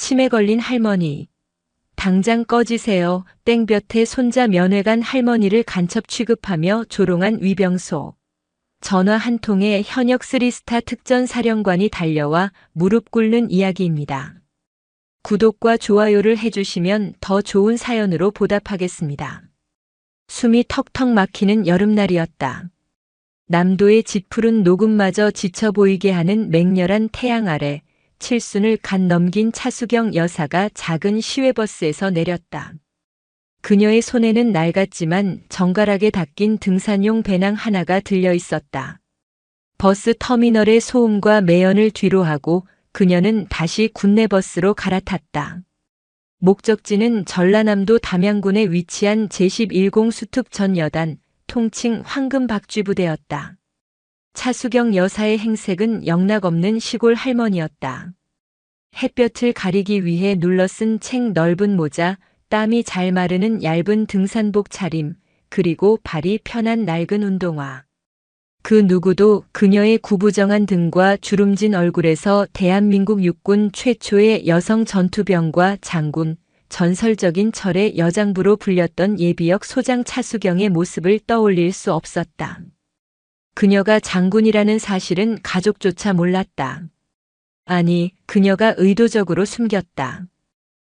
치매 걸린 할머니. 당장 꺼지세요. 땡볕에 손자 면회 간 할머니를 간첩 취급하며 조롱한 위병소. 전화 한 통에 현역 3스타 특전 사령관이 달려와 무릎 꿇는 이야기입니다. 구독과 좋아요를 해주시면 더 좋은 사연으로 보답하겠습니다. 숨이 턱턱 막히는 여름날이었다. 남도의 짙푸른 녹음마저 지쳐 보이게 하는 맹렬한 태양 아래 칠순을 갓 넘긴 차수경 여사가 작은 시외버스에서 내렸다. 그녀의 손에는 낡았지만 정갈하게 닦인 등산용 배낭 하나가 들려 있었다. 버스 터미널의 소음과 매연을 뒤로하고 그녀는 다시 군내버스로 갈아탔다. 목적지는 전라남도 담양군에 위치한 제11공 수특전여단, 통칭 황금박쥐부대였다. 차수경 여사의 행색은 영락없는 시골 할머니였다. 햇볕을 가리기 위해 눌러쓴 책 넓은 모자, 땀이 잘 마르는 얇은 등산복 차림, 그리고 발이 편한 낡은 운동화. 그 누구도 그녀의 구부정한 등과 주름진 얼굴에서 대한민국 육군 최초의 여성 전투병과 장군, 전설적인 철의 여장부로 불렸던 예비역 소장 차수경의 모습을 떠올릴 수 없었다. 그녀가 장군이라는 사실은 가족조차 몰랐다. 아니, 그녀가 의도적으로 숨겼다.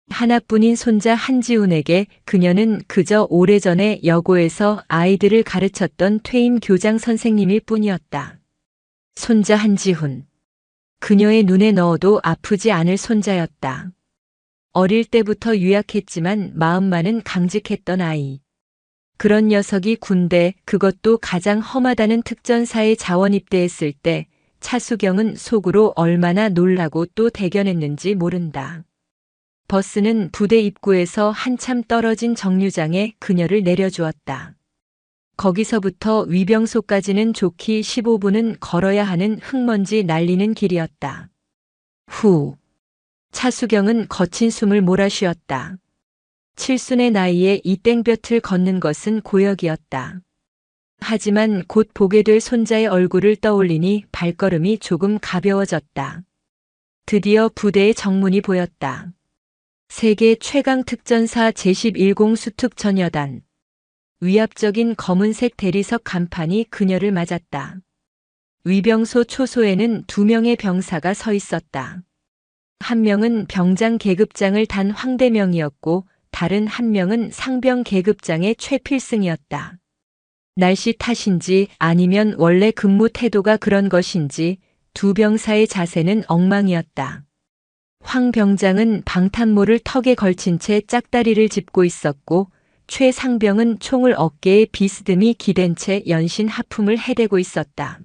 하나뿐인 손자 한지훈에게 그녀는 그저 오래전에 여고에서 아이들을 가르쳤던 퇴임 교장 선생님일 뿐이었다. 손자 한지훈. 그녀의 눈에 넣어도 아프지 않을 손자였다. 어릴 때부터 유약했지만 마음만은 강직했던 아이. 그런 녀석이 군대, 그것도 가장 험하다는 특전사에 자원 입대했을 때 차수경은 속으로 얼마나 놀라고 또 대견했는지 모른다. 버스는 부대 입구에서 한참 떨어진 정류장에 그녀를 내려주었다. 거기서부터 위병소까지는 좋기 15분은 걸어야 하는 흙먼지 날리는 길이었다. 후. 차수경은 거친 숨을 몰아쉬었다. 칠순의 나이에 이 땡볕을 걷는 것은 고역이었다. 하지만 곧 보게 될 손자의 얼굴을 떠올리니 발걸음이 조금 가벼워졌다. 드디어 부대의 정문이 보였다. 세계 최강 특전사 제11공 수특전여단. 위압적인 검은색 대리석 간판이 그녀를 맞았다. 위병소 초소에는 2명의 병사가 서 있었다. 한 명은 병장 계급장을 단 황대명이었고 다른 한 명은 상병 계급장의 최필승이었다. 날씨 탓인지 아니면 원래 근무 태도가 그런 것인지 두 병사의 자세는 엉망이었다. 황 병장은 방탄모를 턱에 걸친 채 짝다리를 짚고 있었고 최 상병은 총을 어깨에 비스듬히 기댄 채 연신 하품을 해대고 있었다.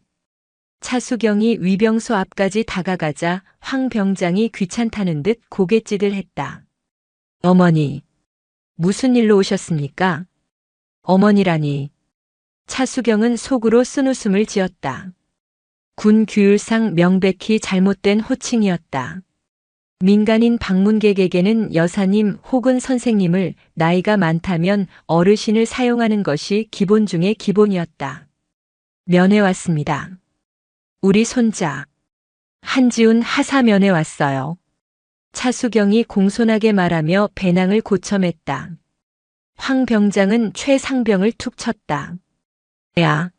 차수경이 위병소 앞까지 다가가자 황 병장이 귀찮다는 듯 고갯짓을 했다. 어머니, 무슨 일로 오셨습니까? 어머니라니. 차수경은 속으로 쓴웃음을 지었다. 군 규율상 명백히 잘못된 호칭이었다. 민간인 방문객에게는 여사님 혹은 선생님을, 나이가 많다면 어르신을 사용하는 것이 기본 중의 기본이었다. 면회 왔습니다. 우리 손자 한지훈 하사 면회 왔어요. 차수경이 공손하게 말하며 배낭을 고쳐맸다. 황 병장은 최 상병을 툭 쳤다. 야,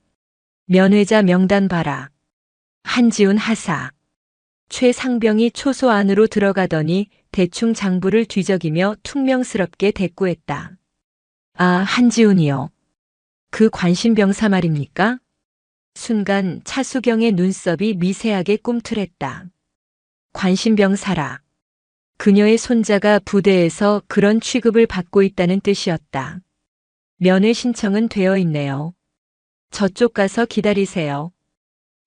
면회자 명단 봐라. 한지훈 하사. 최 상병이 초소 안으로 들어가더니 대충 장부를 뒤적이며 퉁명스럽게 대꾸했다. 아, 한지훈이요. 그 관심병사 말입니까? 순간 차수경의 눈썹이 미세하게 꿈틀했다. 관심병사라. 그녀의 손자가 부대에서 그런 취급을 받고 있다는 뜻이었다. 면회 신청은 되어 있네요. 저쪽 가서 기다리세요.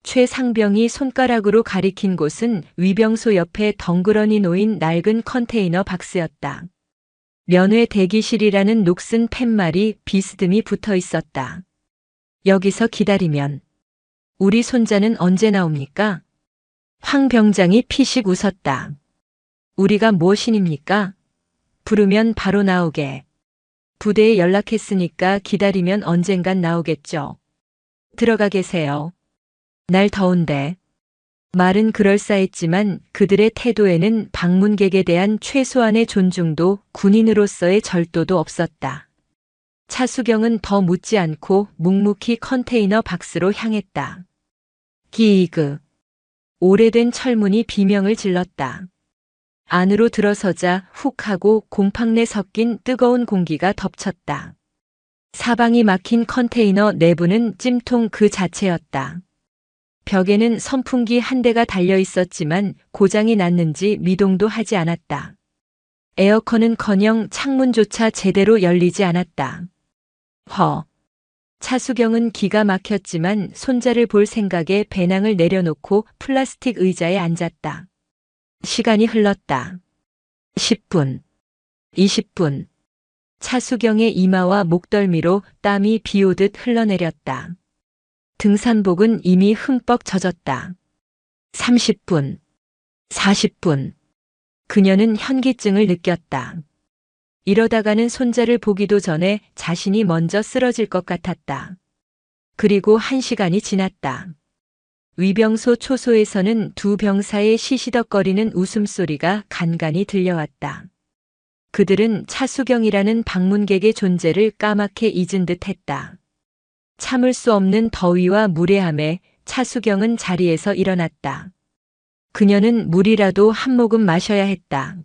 최 상병이 손가락으로 가리킨 곳은 위병소 옆에 덩그러니 놓인 낡은 컨테이너 박스였다. 면회 대기실이라는 녹슨 팻말이 비스듬히 붙어 있었다. 여기서 기다리면. 우리 손자는 언제 나옵니까? 황 병장이 피식 웃었다. 우리가 무엇인입니까? 부르면 바로 나오게. 부대에 연락했으니까 기다리면 언젠간 나오겠죠. 들어가 계세요. 날 더운데. 말은 그럴싸했지만 그들의 태도에는 방문객에 대한 최소한의 존중도 군인으로서의 절도도 없었다. 차수경은 더 묻지 않고 묵묵히 컨테이너 박스로 향했다. 기이그. 오래된 철문이 비명을 질렀다. 안으로 들어서자 훅 하고 곰팡 내 섞인 뜨거운 공기가 덮쳤다. 사방이 막힌 컨테이너 내부는 찜통 그 자체였다. 벽에는 선풍기 한 대가 달려 있었지만 고장이 났는지 미동도 하지 않았다. 에어컨은커녕 창문조차 제대로 열리지 않았다. 차수경은 기가 막혔지만 손자를 볼 생각에 배낭을 내려놓고 플라스틱 의자에 앉았다. 시간이 흘렀다. 10분, 20분. 차수경의 이마와 목덜미로 땀이 비오듯 흘러내렸다. 등산복은 이미 흠뻑 젖었다. 30분, 40분. 그녀는 현기증을 느꼈다. 이러다가는 손자를 보기도 전에 자신이 먼저 쓰러질 것 같았다. 그리고 1시간이 지났다. 위병소 초소에서는 두 병사의 시시덕거리는 웃음소리가 간간히 들려왔다. 그들은 차수경이라는 방문객의 존재를 까맣게 잊은 듯 했다. 참을 수 없는 더위와 무례함에 차수경은 자리에서 일어났다. 그녀는 물이라도 한 모금 마셔야 했다.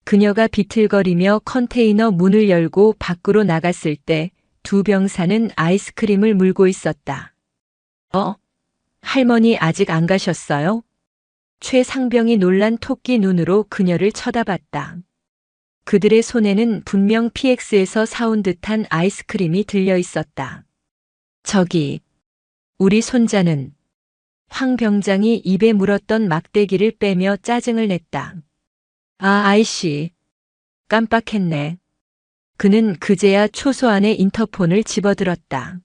그녀가 비틀거리며 컨테이너 문을 열고 밖으로 나갔을 때 두 병사는 아이스크림을 물고 있었다. 할머니 아직 안 가셨어요? 최상병이 놀란 토끼 눈으로 그녀를 쳐다봤다. 그들의 손에는 분명 PX에서 사온 듯한 아이스크림이 들려 있었다. 저기, 우리 손자는. 황 병장이 입에 물었던 막대기를 빼며 짜증을 냈다. 아이씨. 깜빡했네. 그는 그제야 초소 안에 인터폰을 집어들었다.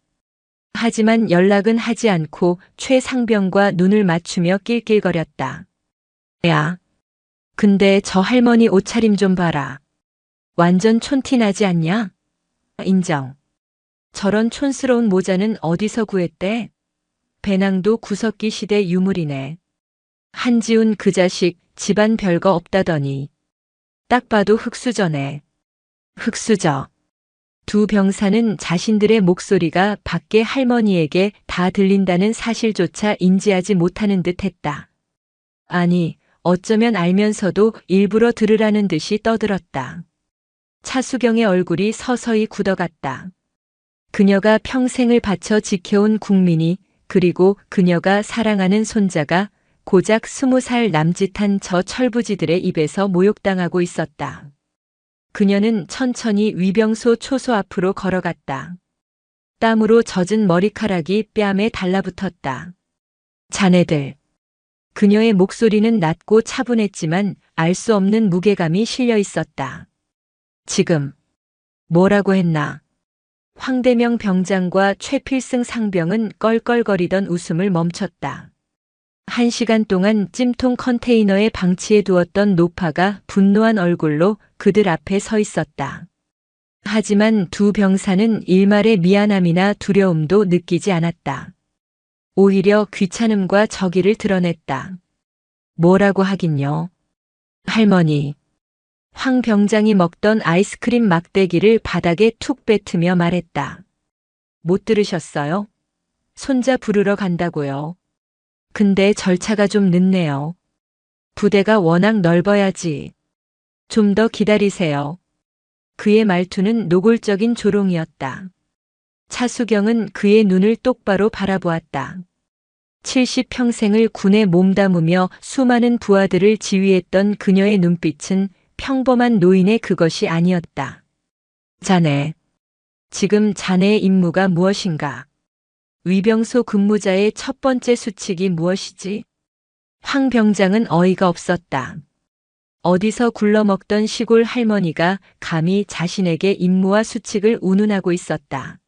하지만 연락은 하지 않고 최상병과 눈을 맞추며 낄낄거렸다. 야, 근데 저 할머니 옷차림 좀 봐라. 완전 촌티 나지 않냐? 인정. 저런 촌스러운 모자는 어디서 구했대? 배낭도 구석기 시대 유물이네. 한지훈 그 자식 집안 별거 없다더니. 딱 봐도 흙수저네. 흙수저. 두 병사는 자신들의 목소리가 밖에 할머니에게 다 들린다는 사실조차 인지하지 못하는 듯 했다. 아니, 어쩌면 알면서도 일부러 들으라는 듯이 떠들었다. 차수경의 얼굴이 서서히 굳어갔다. 그녀가 평생을 바쳐 지켜온 국민이, 그리고 그녀가 사랑하는 손자가 고작 20살 남짓한 저 철부지들의 입에서 모욕당하고 있었다. 그녀는 천천히 위병소 초소 앞으로 걸어갔다. 땀으로 젖은 머리카락이 뺨에 달라붙었다. 자네들. 그녀의 목소리는 낮고 차분했지만 알 수 없는 무게감이 실려 있었다. 지금 뭐라고 했나? 황대명 병장과 최필승 상병은 껄껄거리던 웃음을 멈췄다. 1시간 동안 찜통 컨테이너에 방치해 두었던 노파가 분노한 얼굴로 그들 앞에 서 있었다. 하지만 두 병사는 일말의 미안함이나 두려움도 느끼지 않았다. 오히려 귀찮음과 적의를 드러냈다. 뭐라고 하긴요. 할머니. 황 병장이 먹던 아이스크림 막대기를 바닥에 툭 뱉으며 말했다. 못 들으셨어요? 손자 부르러 간다고요. 근데 절차가 좀 늦네요. 부대가 워낙 넓어야지. 좀 더 기다리세요. 그의 말투는 노골적인 조롱이었다. 차수경은 그의 눈을 똑바로 바라보았다. 70평생을 군에 몸담으며 수많은 부하들을 지휘했던 그녀의 눈빛은 평범한 노인의 그것이 아니었다. 자네. 지금 자네의 임무가 무엇인가? 위병소 근무자의 첫 번째 수칙이 무엇이지? 황 병장은 어이가 없었다. 어디서 굴러먹던 시골 할머니가 감히 자신에게 임무와 수칙을 운운하고 있었다.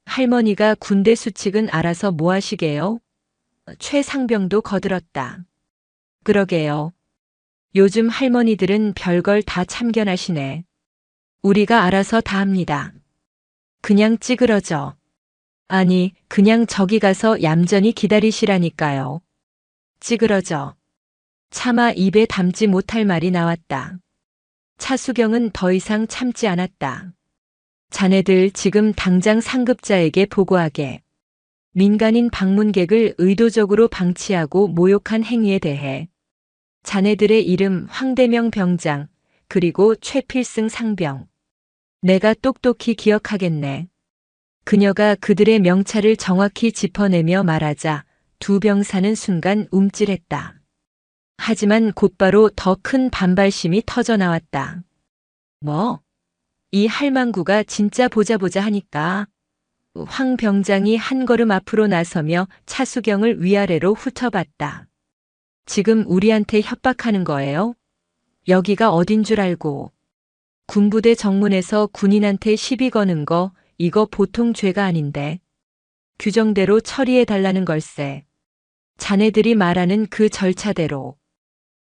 할머니가 군대 수칙은 알아서 뭐 하시게요? 최상병도 거들었다. 그러게요. 요즘 할머니들은 별걸 다 참견하시네. 우리가 알아서 다 합니다. 그냥 찌그러져. 아니, 그냥 저기 가서 얌전히 기다리시라니까요. 찌그러져. 차마 입에 담지 못할 말이 나왔다. 차수경은 더 이상 참지 않았다. 자네들 지금 당장 상급자에게 보고하게. 민간인 방문객을 의도적으로 방치하고 모욕한 행위에 대해 자네들의 이름 황대명 병장 그리고 최필승 상병. 내가 똑똑히 기억하겠네. 그녀가 그들의 명찰을 정확히 짚어내며 말하자 두 병사는 순간 움찔했다. 하지만 곧바로 더 큰 반발심이 터져 나왔다. 뭐? 이 할망구가 진짜 보자 하니까. 황 병장이 한 걸음 앞으로 나서며 차수경을 위아래로 훑어봤다. 지금 우리한테 협박하는 거예요? 여기가 어딘 줄 알고. 군부대 정문에서 군인한테 시비 거는 거 이거 보통 죄가 아닌데. 규정대로 처리해달라는 걸세. 자네들이 말하는 그 절차대로.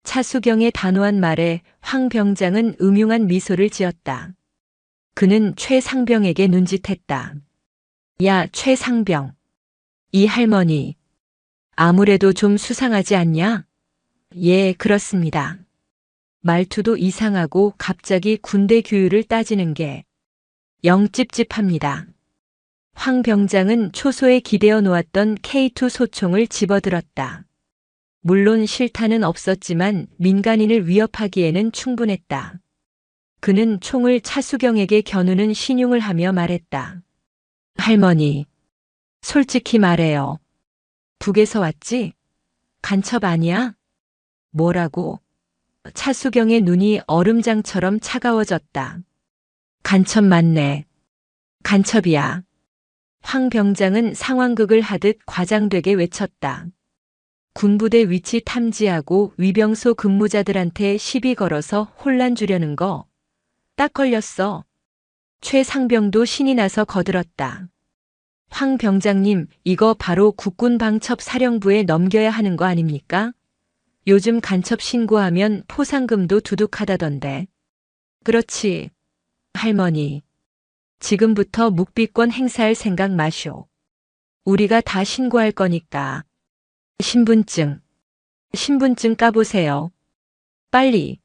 차수경의 단호한 말에 황 병장은 음흉한 미소를 지었다. 그는 최상병에게 눈짓했다. 야, 최상병. 이 할머니. 아무래도 좀 수상하지 않냐? 예, 그렇습니다. 말투도 이상하고 갑자기 군대 규율을 따지는 게 영 찝찝합니다. 황 병장은 초소에 기대어 놓았던 K2 소총을 집어들었다. 물론 실탄은 없었지만 민간인을 위협하기에는 충분했다. 그는 총을 차수경에게 겨누는 신용을 하며 말했다. 할머니, 솔직히 말해요. 북에서 왔지? 간첩 아니야? 뭐라고? 차수경의 눈이 얼음장처럼 차가워졌다. 간첩 맞네. 간첩이야. 황 병장은 상황극을 하듯 과장되게 외쳤다. 군부대 위치 탐지하고 위병소 근무자들한테 시비 걸어서 혼란 주려는 거. 딱 걸렸어. 최상병도 신이 나서 거들었다. 황 병장님, 이거 바로 국군방첩사령부에 넘겨야 하는 거 아닙니까? 요즘 간첩 신고하면 포상금도 두둑하다던데. 그렇지. 할머니. 지금부터 묵비권 행사할 생각 마쇼. 우리가 다 신고할 거니까. 신분증 까보세요. 빨리.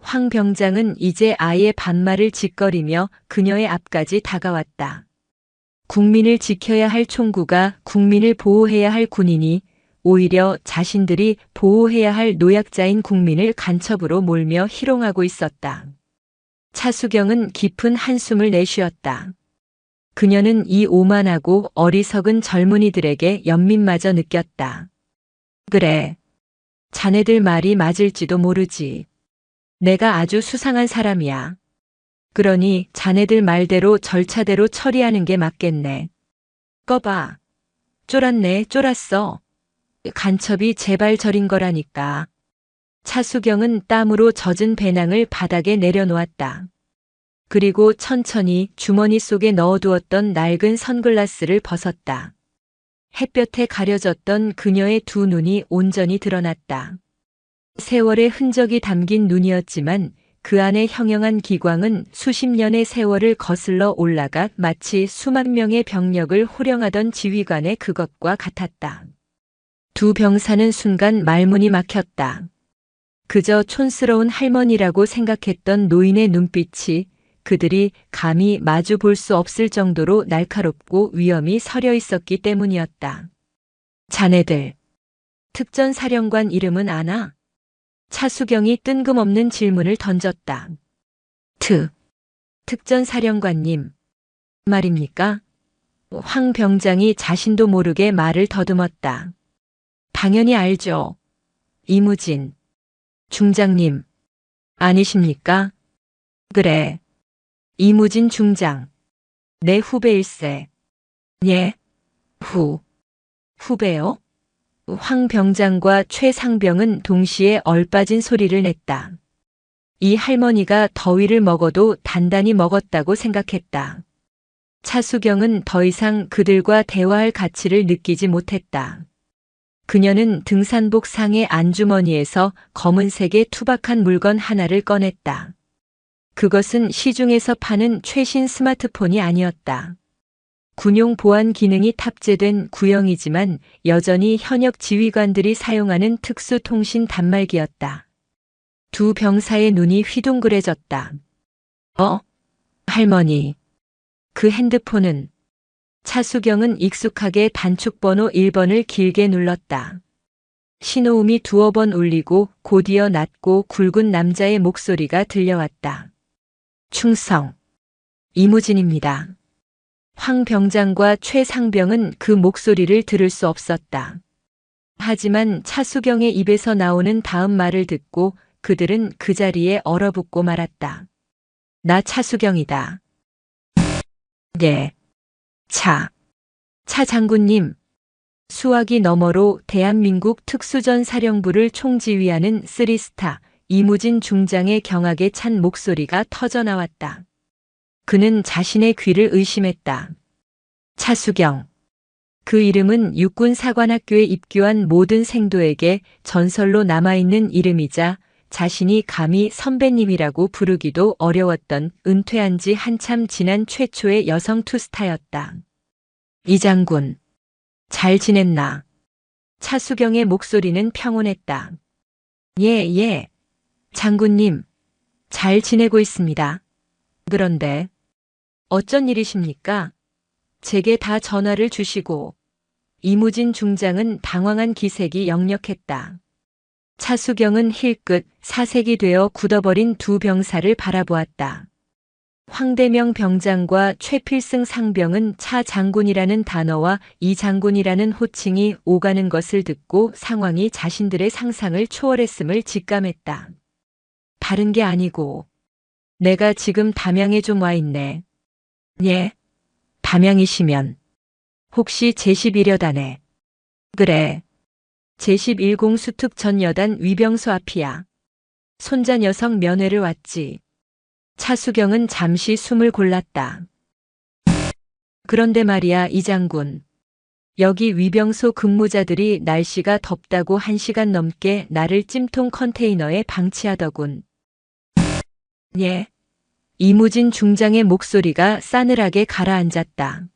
황 병장은 이제 아예 반말을 짓거리며 그녀의 앞까지 다가왔다. 국민을 지켜야 할 총구가 국민을 보호해야 할 군인이 오히려 자신들이 보호해야 할 노약자인 국민을 간첩으로 몰며 희롱하고 있었다. 차수경은 깊은 한숨을 내쉬었다. 그녀는 이 오만하고 어리석은 젊은이들에게 연민마저 느꼈다. 그래. 자네들 말이 맞을지도 모르지. 내가 아주 수상한 사람이야. 그러니 자네들 말대로 절차대로 처리하는 게 맞겠네. 꺼봐. 쫄았네, 쫄았어. 간첩이 제발 저린 거라니까. 차수경은 땀으로 젖은 배낭을 바닥에 내려놓았다. 그리고 천천히 주머니 속에 넣어두었던 낡은 선글라스를 벗었다. 햇볕에 가려졌던 그녀의 두 눈이 온전히 드러났다. 세월의 흔적이 담긴 눈이었지만 그 안의 형형한 기광은 수십 년의 세월을 거슬러 올라가 마치 수만 명의 병력을 호령하던 지휘관의 그것과 같았다. 두 병사는 순간 말문이 막혔다. 그저 촌스러운 할머니라고 생각했던 노인의 눈빛이 그들이 감히 마주 볼 수 없을 정도로 날카롭고 위험이 서려 있었기 때문이었다. 자네들, 특전사령관 이름은 아나? 차수경이 뜬금없는 질문을 던졌다. 특전사령관님, 말입니까? 황 병장이 자신도 모르게 말을 더듬었다. 당연히 알죠. 이무진. 중장님. 아니십니까? 그래. 이무진 중장. 내 후배일세. 예. 후배요? 황 병장과 최 상병은 동시에 얼빠진 소리를 냈다. 이 할머니가 더위를 먹어도 단단히 먹었다고 생각했다. 차수경은 더 이상 그들과 대화할 가치를 느끼지 못했다. 그녀는 등산복 상의 안주머니에서 검은색의 투박한 물건 하나를 꺼냈다. 그것은 시중에서 파는 최신 스마트폰이 아니었다. 군용 보안 기능이 탑재된 구형이지만 여전히 현역 지휘관들이 사용하는 특수 통신 단말기였다. 두 병사의 눈이 휘둥그레졌다. 할머니. 그 핸드폰은. 차수경은 익숙하게 단축번호 1번을 길게 눌렀다. 신호음이 두어 번 울리고 곧이어 낮고 굵은 남자의 목소리가 들려왔다. 충성. 이무진입니다. 황 병장과 최 상병은 그 목소리를 들을 수 없었다. 하지만 차수경의 입에서 나오는 다음 말을 듣고 그들은 그 자리에 얼어붙고 말았다. 나 차수경이다. 예. 차 장군님. 수화기 너머로 대한민국 특수전사령부를 총지휘하는 3스타 이무진 중장의 경악에 찬 목소리가 터져나왔다. 그는 자신의 귀를 의심했다. 차수경. 그 이름은 육군사관학교에 입교한 모든 생도에게 전설로 남아있는 이름이자 자신이 감히 선배님이라고 부르기도 어려웠던 은퇴한 지 한참 지난 최초의 여성 투스타였다. 이 장군. 잘 지냈나? 차수경의 목소리는 평온했다. 예. 장군님. 잘 지내고 있습니다. 그런데 어쩐 일이십니까? 제게 다 전화를 주시고. 이무진 중장은 당황한 기색이 역력했다. 차수경은 힐끗 사색이 되어 굳어버린 두 병사를 바라보았다. 황대명 병장과 최필승 상병은 차 장군이라는 단어와 이 장군이라는 호칭이 오가는 것을 듣고 상황이 자신들의 상상을 초월했음을 직감했다. 다른 게 아니고 내가 지금 담양에 좀 와 있네. 예? 담양이시면 혹시 제11여단에. 그래. 제11공 수특 전여단 위병소 앞이야. 손자 녀석 면회를 왔지. 차수경은 잠시 숨을 골랐다. 그런데 말이야 이 장군. 여기 위병소 근무자들이 날씨가 덥다고 1시간 넘게 나를 찜통 컨테이너에 방치하더군. 예. 이무진 중장의 목소리가 싸늘하게 가라앉았다.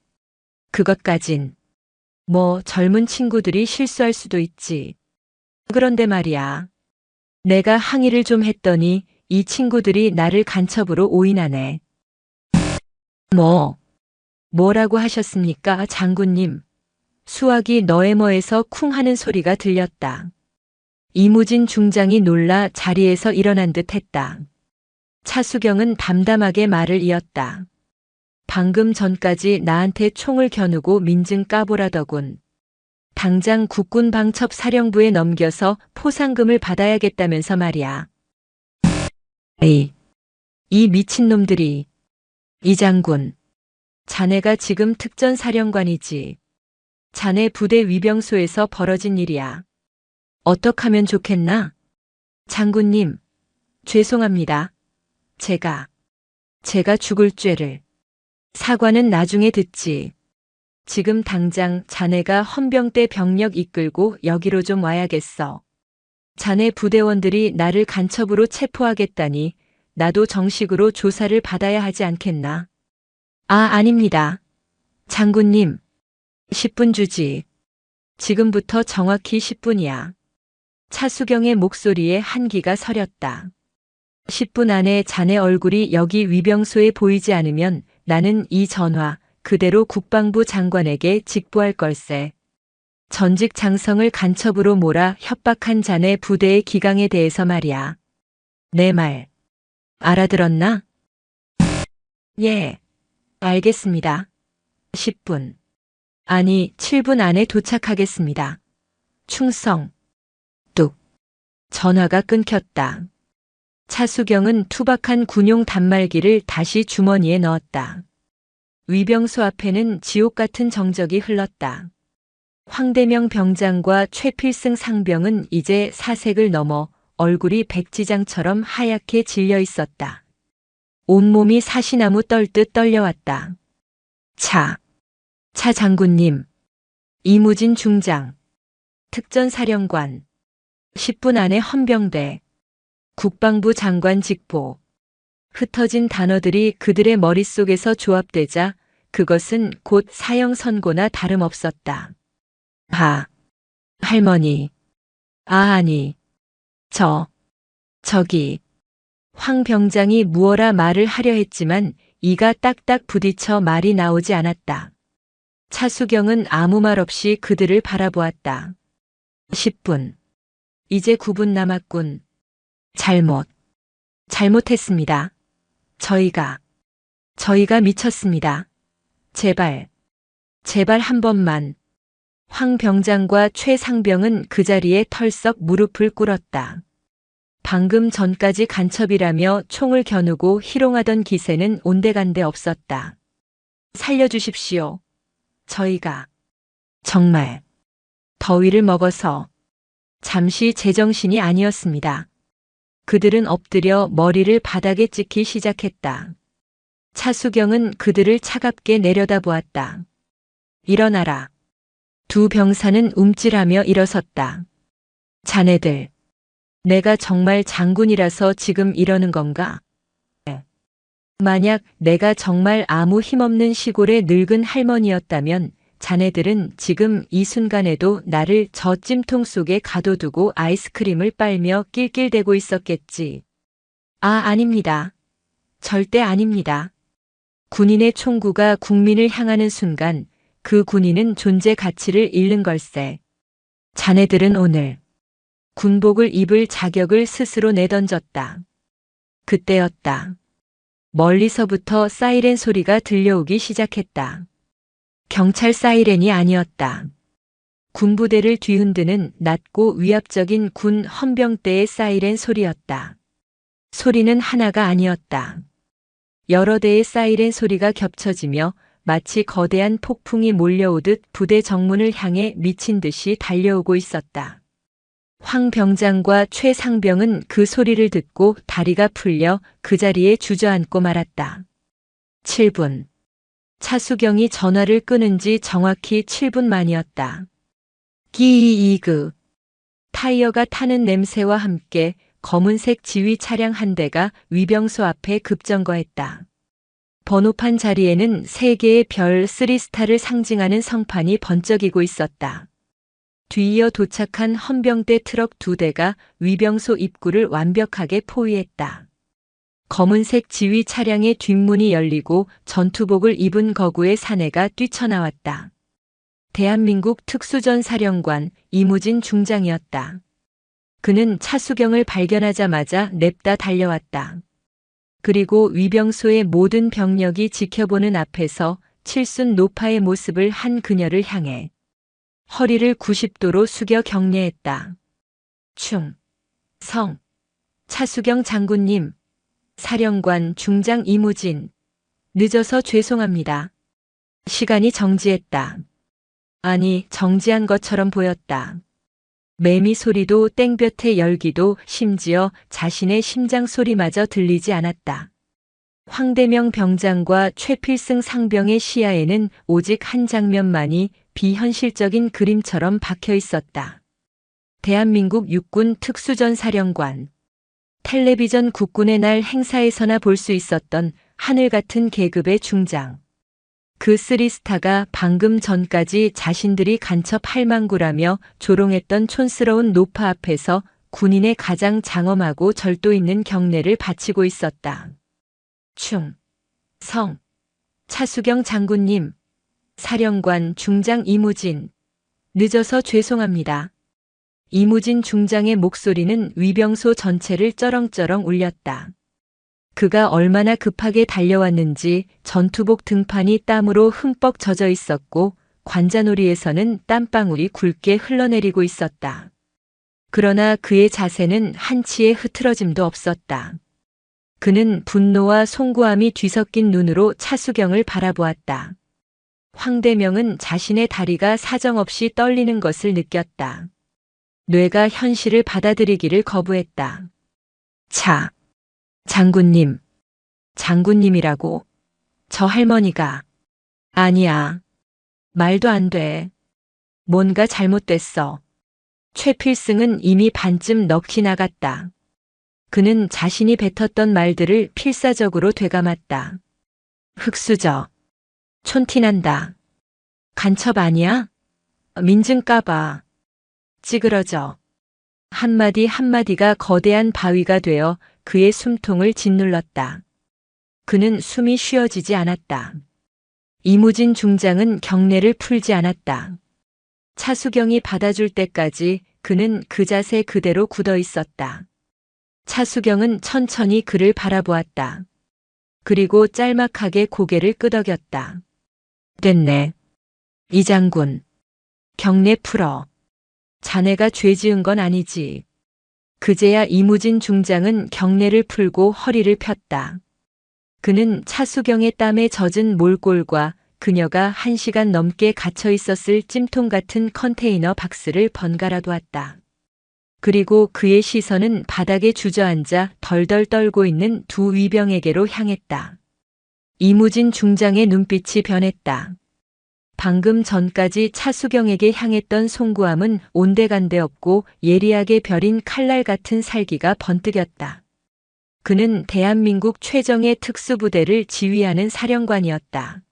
그것까진. 젊은 친구들이 실수할 수도 있지. 그런데 말이야. 내가 항의를 좀 했더니 이 친구들이 나를 간첩으로 오인하네. 뭐라고 하셨습니까, 장군님? 수화기 너에머에서 쿵 하는 소리가 들렸다. 이무진 중장이 놀라 자리에서 일어난 듯 했다. 차수경은 담담하게 말을 이었다. 방금 전까지 나한테 총을 겨누고 민증 까보라더군. 당장 국군방첩사령부에 넘겨서 포상금을 받아야겠다면서 말이야. 에이, 이 미친놈들이. 이 장군. 자네가 지금 특전사령관이지. 자네 부대 위병소에서 벌어진 일이야. 어떡하면 좋겠나? 장군님, 죄송합니다. 제가 죽을 죄를. 사과는 나중에 듣지. 지금 당장 자네가 헌병대 병력 이끌고 여기로 좀 와야겠어. 자네 부대원들이 나를 간첩으로 체포하겠다니 나도 정식으로 조사를 받아야 하지 않겠나? 아닙니다. 장군님. 10분 주지. 지금부터 정확히 10분이야. 차수경의 목소리에 한기가 서렸다. 10분 안에 자네 얼굴이 여기 위병소에 보이지 않으면 나는 이 전화 그대로 국방부 장관에게 직보할 걸세. 전직 장성을 간첩으로 몰아 협박한 자네 부대의 기강에 대해서 말이야. 내 말 알아들었나? 예, 알겠습니다. 10분. 아니, 7분 안에 도착하겠습니다. 충성. 뚝. 전화가 끊겼다. 차수경은 투박한 군용 단말기를 다시 주머니에 넣었다. 위병소 앞에는 지옥 같은 정적이 흘렀다. 황대명 병장과 최필승 상병은 이제 사색을 넘어 얼굴이 백지장처럼 하얗게 질려 있었다. 온몸이 사시나무 떨듯 떨려왔다. 차 장군님. 이무진 중장. 특전사령관. 10분 안에 헌병대. 국방부 장관 직보. 흩어진 단어들이 그들의 머릿속에서 조합되자 그것은 곧 사형 선고나 다름없었다. 할머니. 아니. 저기. 황 병장이 무어라 말을 하려 했지만 이가 딱딱 부딪혀 말이 나오지 않았다. 차수경은 아무 말 없이 그들을 바라보았다. 10분. 이제 9분 남았군. 잘못했습니다. 저희가 미쳤습니다. 제발 한 번만. 황 병장과 최 상병은 그 자리에 털썩 무릎을 꿇었다. 방금 전까지 간첩이라며 총을 겨누고 희롱하던 기세는 온데간데 없었다. 살려주십시오. 저희가 정말 더위를 먹어서 잠시 제정신이 아니었습니다. 그들은 엎드려 머리를 바닥에 찍기 시작했다. 차수경은 그들을 차갑게 내려다보았다. 일어나라. 두 병사는 움찔하며 일어섰다. 자네들, 내가 정말 장군이라서 지금 이러는 건가? 만약 내가 정말 아무 힘없는 시골의 늙은 할머니였다면 자네들은 지금 이 순간에도 나를 저 찜통 속에 가둬두고 아이스크림을 빨며 낄낄대고 있었겠지. 아닙니다. 절대 아닙니다. 군인의 총구가 국민을 향하는 순간 그 군인은 존재 가치를 잃는 걸세. 자네들은 오늘 군복을 입을 자격을 스스로 내던졌다. 그때였다. 멀리서부터 사이렌 소리가 들려오기 시작했다. 경찰 사이렌이 아니었다. 군부대를 뒤흔드는 낮고 위압적인 군 헌병대의 사이렌 소리였다. 소리는 하나가 아니었다. 여러 대의 사이렌 소리가 겹쳐지며 마치 거대한 폭풍이 몰려오듯 부대 정문을 향해 미친 듯이 달려오고 있었다. 황 병장과 최 상병은 그 소리를 듣고 다리가 풀려 그 자리에 주저앉고 말았다. 7분. 차수경이 전화를 끊은 지 정확히 7분 만이었다. 기이그. 타이어가 타는 냄새와 함께 검은색 지휘 차량 한 대가 위병소 앞에 급정거했다. 번호판 자리에는 3개의 별 3스타를 상징하는 성판이 번쩍이고 있었다. 뒤이어 도착한 헌병대 트럭 2대가 위병소 입구를 완벽하게 포위했다. 검은색 지휘 차량의 뒷문이 열리고 전투복을 입은 거구의 사내가 뛰쳐나왔다. 대한민국 특수전사령관 이무진 중장이었다. 그는 차수경을 발견하자마자 냅다 달려왔다. 그리고 위병소의 모든 병력이 지켜보는 앞에서 칠순 노파의 모습을 한 그녀를 향해 허리를 90도로 숙여 경례했다. 차수경 장군님, 사령관 중장 이무진, 늦어서 죄송합니다. 시간이 정지했다. 아니, 정지한 것처럼 보였다. 매미 소리도 땡볕의 열기도 심지어 자신의 심장 소리마저 들리지 않았다. 황대명 병장과 최필승 상병의 시야에는 오직 한 장면만이 비현실적인 그림처럼 박혀 있었다. 대한민국 육군 특수전사령관. 텔레비전 국군의 날 행사에서나 볼 수 있었던 하늘 같은 계급의 중장. 그 3스타가 방금 전까지 자신들이 간첩 할망구라며 조롱했던 촌스러운 노파 앞에서 군인의 가장 장엄하고 절도 있는 경례를 바치고 있었다. 차수경 장군님, 사령관 중장 이무진, 늦어서 죄송합니다. 이무진 중장의 목소리는 위병소 전체를 쩌렁쩌렁 울렸다. 그가 얼마나 급하게 달려왔는지 전투복 등판이 땀으로 흠뻑 젖어 있었고 관자놀이에서는 땀방울이 굵게 흘러내리고 있었다. 그러나 그의 자세는 한치의 흐트러짐도 없었다. 그는 분노와 송구함이 뒤섞인 눈으로 차수경을 바라보았다. 황대명은 자신의 다리가 사정없이 떨리는 것을 느꼈다. 뇌가 현실을 받아들이기를 거부했다. 장군님. 장군님이라고? 저 할머니가. 아니야. 말도 안 돼. 뭔가 잘못됐어. 최필승은 이미 반쯤 넋이 나갔다. 그는 자신이 뱉었던 말들을 필사적으로 되감았다. 흙수저. 촌티난다. 간첩 아니야? 민증까봐. 찌그러져. 한마디 한마디가 거대한 바위가 되어 그의 숨통을 짓눌렀다. 그는 숨이 쉬어지지 않았다. 이무진 중장은 경례를 풀지 않았다. 차수경이 받아줄 때까지 그는 그 자세 그대로 굳어 있었다. 차수경은 천천히 그를 바라보았다. 그리고 짤막하게 고개를 끄덕였다. 됐네. 이 장군. 경례 풀어. 자네가 죄 지은 건 아니지. 그제야 이무진 중장은 경례를 풀고 허리를 폈다. 그는 차수경의 땀에 젖은 몰골과 그녀가 1시간 넘게 갇혀 있었을 찜통 같은 컨테이너 박스를 번갈아 보았다. 그리고 그의 시선은 바닥에 주저앉아 덜덜 떨고 있는 두 위병에게로 향했다. 이무진 중장의 눈빛이 변했다. 방금 전까지 차수경에게 향했던 송구함은 온데간데 없고 예리하게 벼린 칼날 같은 살기가 번뜩였다. 그는 대한민국 최정예 특수부대를 지휘하는 사령관이었다.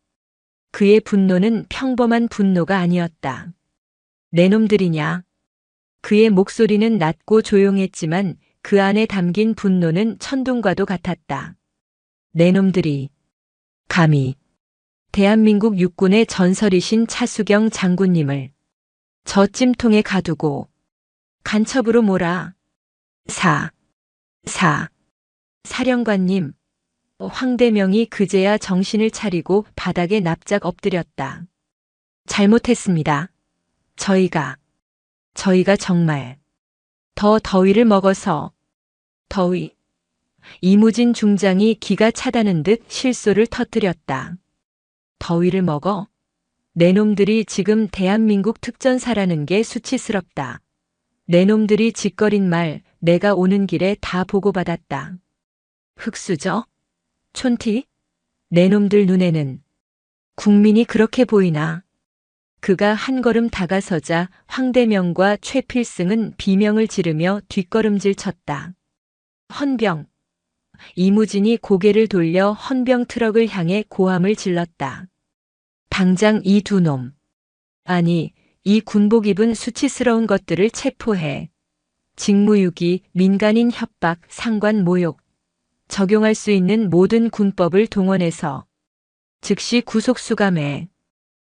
그의 분노는 평범한 분노가 아니었다. 내 놈들이냐? 그의 목소리는 낮고 조용했지만 그 안에 담긴 분노는 천둥과도 같았다. 내 놈들이 감히 대한민국 육군의 전설이신 차수경 장군님을 저 찜통에 가두고 간첩으로 몰아. 사령관님. 황대명이 그제야 정신을 차리고 바닥에 납작 엎드렸다. 잘못했습니다. 저희가 정말 더 더위를 먹어서. 더위. 이무진 중장이 기가 차다는 듯 실소를 터뜨렸다. 더위를 먹어? 내 놈들이 지금 대한민국 특전사라는 게 수치스럽다. 내 놈들이 짓거린 말 내가 오는 길에 다 보고받았다. 흑수저? 촌티? 내 놈들 눈에는 국민이 그렇게 보이나? 그가 한 걸음 다가서자 황대명과 최필승은 비명을 지르며 뒷걸음질 쳤다. 헌병. 이무진이 고개를 돌려 헌병 트럭을 향해 고함을 질렀다. 당장 이 두 놈. 아니, 이 군복 입은 수치스러운 것들을 체포해. 직무유기, 민간인 협박, 상관 모욕. 적용할 수 있는 모든 군법을 동원해서 즉시 구속 수감해.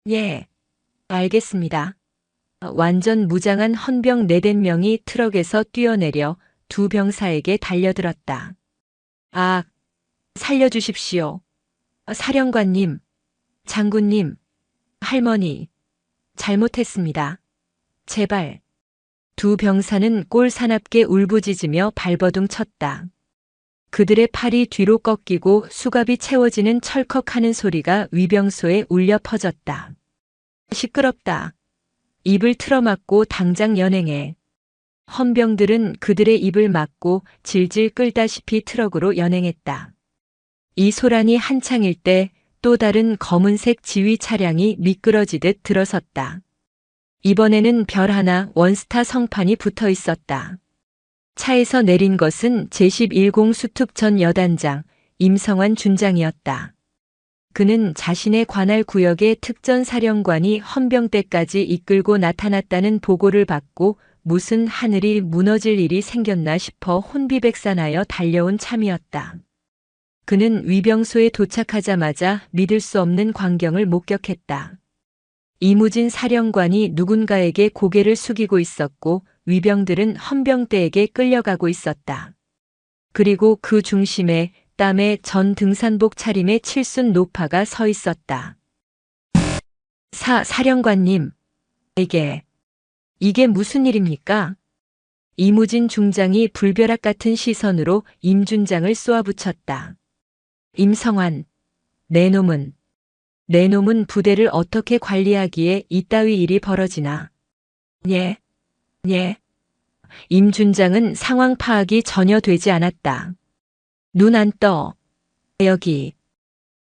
예. 알겠습니다. 완전 무장한 헌병 4~5명이 트럭에서 뛰어내려 두 병사에게 달려들었다. 아, 살려주십시오. 사령관님, 장군님, 할머니, 잘못했습니다. 제발. 두 병사는 꼴사납게 울부짖으며 발버둥 쳤다. 그들의 팔이 뒤로 꺾이고 수갑이 채워지는 철컥하는 소리가 위병소에 울려 퍼졌다. 시끄럽다. 입을 틀어막고 당장 연행해. 헌병들은 그들의 입을 막고 질질 끌다시피 트럭으로 연행했다. 이 소란이 한창일 때 또 다른 검은색 지휘 차량이 미끄러지듯 들어섰다. 이번에는 별 하나 원스타 성판이 붙어 있었다. 차에서 내린 것은 제11공 수특전 여단장 임성환 준장이었다. 그는 자신의 관할 구역의 특전사령관이 헌병대까지 이끌고 나타났다는 보고를 받고 무슨 하늘이 무너질 일이 생겼나 싶어 혼비백산하여 달려온 참이었다. 그는 위병소에 도착하자마자 믿을 수 없는 광경을 목격했다. 이무진 사령관이 누군가에게 고개를 숙이고 있었고 위병들은 헌병대에게 끌려가고 있었다. 그리고 그 중심에 땀에 전 등산복 차림의 칠순 노파가 서 있었다. 사령관님, 이게 무슨 일입니까? 이무진 중장이 불벼락 같은 시선으로 임준장을 쏘아붙였다. 임성환, 내 놈은 부대를 어떻게 관리하기에 이따위 일이 벌어지나. 예. 임준장은 상황 파악이 전혀 되지 않았다. 눈 안 떠. 여기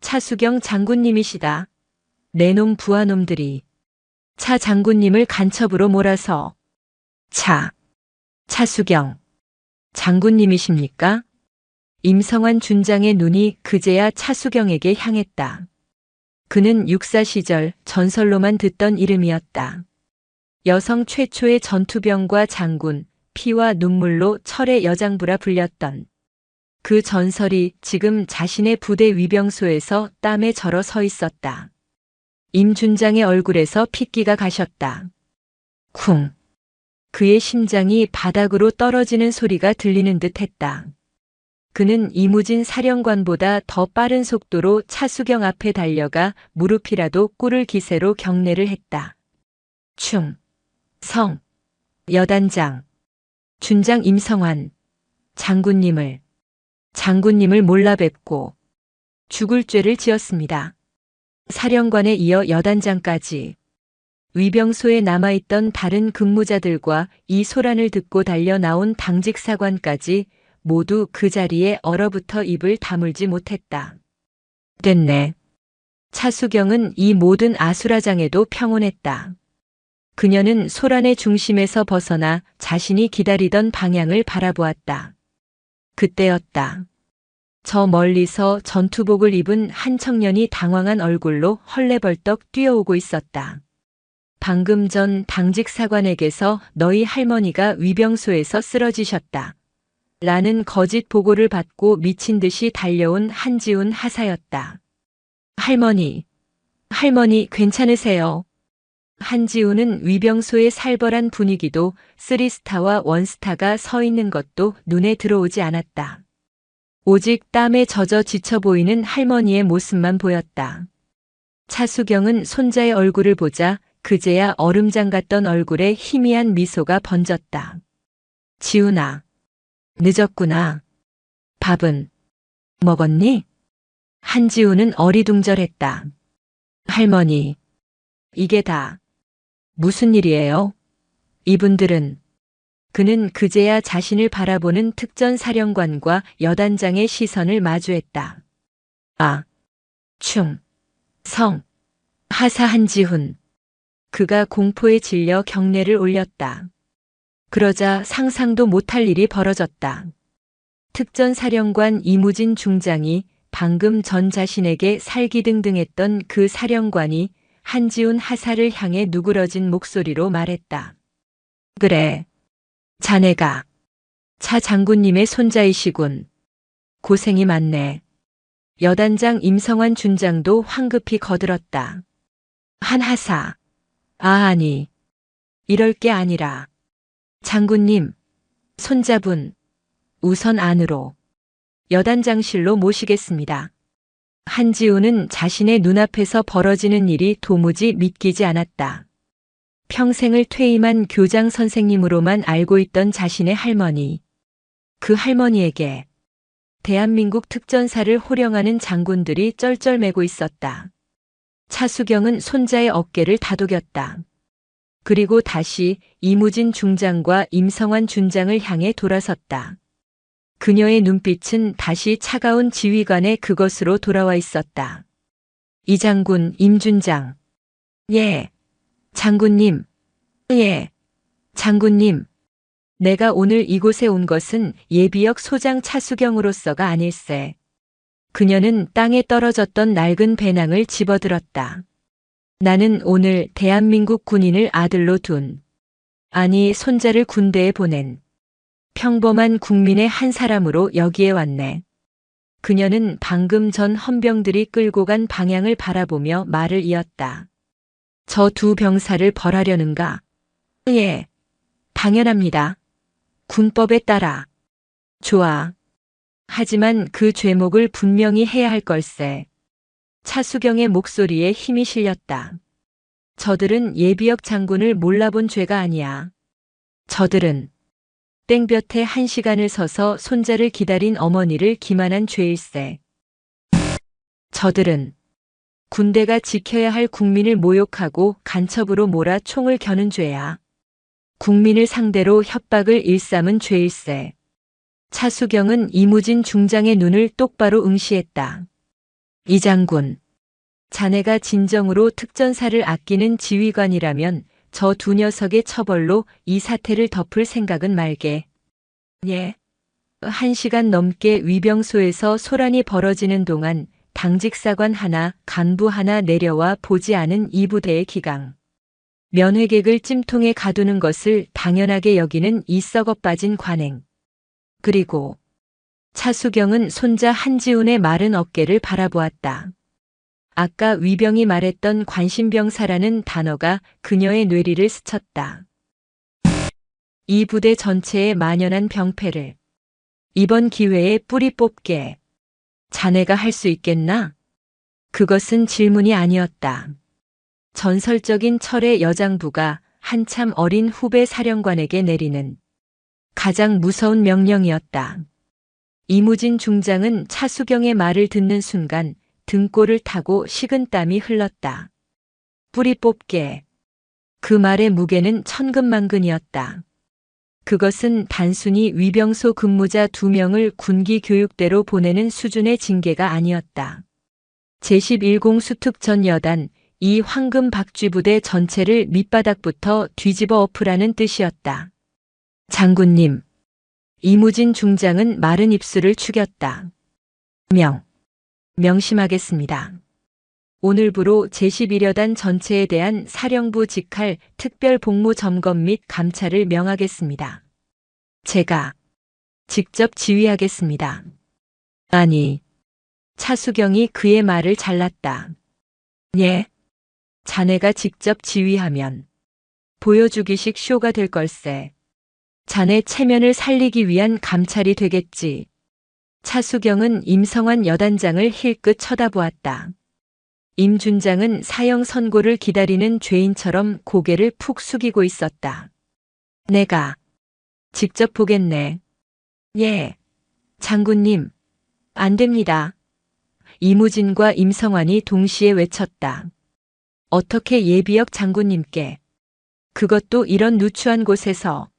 차수경 장군님이시다. 내 놈 부하놈들이 차 장군님을 간첩으로 몰아서. 차수경 장군님이십니까? 임성환 준장의 눈이 그제야 차수경에게 향했다. 그는 육사 시절 전설로만 듣던 이름이었다. 여성 최초의 전투병과 장군, 피와 눈물로 철의 여장부라 불렸던 그 전설이 지금 자신의 부대 위병소에서 땀에 절어 서 있었다. 임준장의 얼굴에서 핏기가 가셨다. 쿵. 그의 심장이 바닥으로 떨어지는 소리가 들리는 듯 했다. 그는 이무진 사령관보다 더 빠른 속도로 차수경 앞에 달려가 무릎이라도 꿇을 기세로 경례를 했다. 충, 성, 여단장, 준장 임성환, 장군님을 몰라 뵙고 죽을 죄를 지었습니다. 사령관에 이어 여단장까지 위병소에 남아있던 다른 근무자들과 이 소란을 듣고 달려 나온 당직사관까지 모두 그 자리에 얼어붙어 입을 다물지 못했다. 됐네. 차수경은 이 모든 아수라장에도 평온했다. 그녀는 소란의 중심에서 벗어나 자신이 기다리던 방향을 바라보았다. 그때였다. 저 멀리서 전투복을 입은 한 청년이 당황한 얼굴로 헐레벌떡 뛰어오고 있었다. 방금 전 당직사관에게서 너희 할머니가 위병소에서 쓰러지셨다. 라는 거짓 보고를 받고 미친 듯이 달려온 한지훈 하사였다. 할머니 괜찮으세요? 한지훈은 위병소의 살벌한 분위기도 3스타와 1스타가 서 있는 것도 눈에 들어오지 않았다. 오직 땀에 젖어 지쳐 보이는 할머니의 모습만 보였다. 차수경은 손자의 얼굴을 보자 그제야 얼음장 같던 얼굴에 희미한 미소가 번졌다. 지훈아, 늦었구나. 밥은 먹었니? 한지훈은 어리둥절했다. 할머니, 이게 다 무슨 일이에요? 이분들은 그는 그제야 자신을 바라보는 특전사령관과 여단장의 시선을 마주했다. 아, 충, 성, 하사 한지훈. 그가 공포에 질려 경례를 올렸다. 그러자 상상도 못할 일이 벌어졌다. 특전사령관 이무진 중장이 방금 전 자신에게 살기등등했던 그 사령관이 한지훈 하사를 향해 누그러진 목소리로 말했다. 그래, 자네가 차 장군님의 손자이시군. 고생이 많네. 여단장 임성환 준장도 황급히 거들었다. 한 하사. 아니, 이럴 게 아니라. 장군님, 손자분, 우선 안으로. 여단장실로 모시겠습니다. 한지훈은 자신의 눈앞에서 벌어지는 일이 도무지 믿기지 않았다. 평생을 퇴임한 교장 선생님으로만 알고 있던 자신의 할머니. 그 할머니에게 대한민국 특전사를 호령하는 장군들이 쩔쩔매고 있었다. 차수경은 손자의 어깨를 다독였다. 그리고 다시 이무진 중장과 임성환 준장을 향해 돌아섰다. 그녀의 눈빛은 다시 차가운 지휘관의 그것으로 돌아와 있었다. 이 장군 임준장. 예. 장군님. 예. 장군님. 내가 오늘 이곳에 온 것은 예비역 소장 차수경으로서가 아닐세. 그녀는 땅에 떨어졌던 낡은 배낭을 집어들었다. 나는 오늘 대한민국 군인을 아들로 둔, 아니 손자를 군대에 보낸 평범한 국민의 한 사람으로 여기에 왔네. 그녀는 방금 전 헌병들이 끌고 간 방향을 바라보며 말을 이었다. 저 두 병사를 벌하려는가? 예, 당연합니다. 군법에 따라. 좋아. 하지만 그 죄목을 분명히 해야 할 걸세. 차수경의 목소리에 힘이 실렸다. 저들은 예비역 장군을 몰라본 죄가 아니야. 저들은 땡볕에 1시간을 서서 손자를 기다린 어머니를 기만한 죄일세. 저들은 군대가 지켜야 할 국민을 모욕하고 간첩으로 몰아 총을 겨눈 죄야. 국민을 상대로 협박을 일삼은 죄일세. 차수경은 이무진 중장의 눈을 똑바로 응시했다. 이 장군, 자네가 진정으로 특전사를 아끼는 지휘관이라면 저 두 녀석의 처벌로 이 사태를 덮을 생각은 말게. 예. 1시간 넘게 위병소에서 소란이 벌어지는 동안 당직사관 하나, 간부 하나 내려와 보지 않은 이 부대의 기강. 면회객을 찜통에 가두는 것을 당연하게 여기는 이 썩어 빠진 관행. 그리고 차수경은 손자 한지훈의 마른 어깨를 바라보았다. 아까 위병이 말했던 관심병사라는 단어가 그녀의 뇌리를 스쳤다. 이 부대 전체에 만연한 병폐를 이번 기회에 뿌리 뽑게 자네가 할 수 있겠나? 그것은 질문이 아니었다. 전설적인 철의 여장부가 한참 어린 후배 사령관에게 내리는 가장 무서운 명령이었다. 이무진 중장은 차수경의 말을 듣는 순간 등골을 타고 식은땀이 흘렀다. 뿌리 뽑게. 그 말의 무게는 천근만근이었다. 그것은 단순히 위병소 근무자 2명을 군기 교육대로 보내는 수준의 징계가 아니었다. 제11공 수특전 여단 이 황금 박쥐부대 전체를 밑바닥부터 뒤집어 엎으라는 뜻이었다. 장군님. 이무진 중장은 마른 입술을 축였다. 명심하겠습니다. 오늘부로 제11여단 전체에 대한 사령부 직할 특별 복무 점검 및 감찰을 명하겠습니다. 제가 직접 지휘하겠습니다. 아니, 차수경이 그의 말을 잘랐다. 예, 자네가 직접 지휘하면 보여주기식 쇼가 될 걸세. 자네 체면을 살리기 위한 감찰이 되겠지. 차수경은 임성환 여단장을 힐끗 쳐다보았다. 임 준장은 사형 선고를 기다리는 죄인처럼 고개를 푹 숙이고 있었다. 내가 직접 보겠네. 예, 장군님. 안 됩니다. 이무진과 임성환이 동시에 외쳤다. 어떻게 예비역 장군님께. 그것도 이런 누추한 곳에서.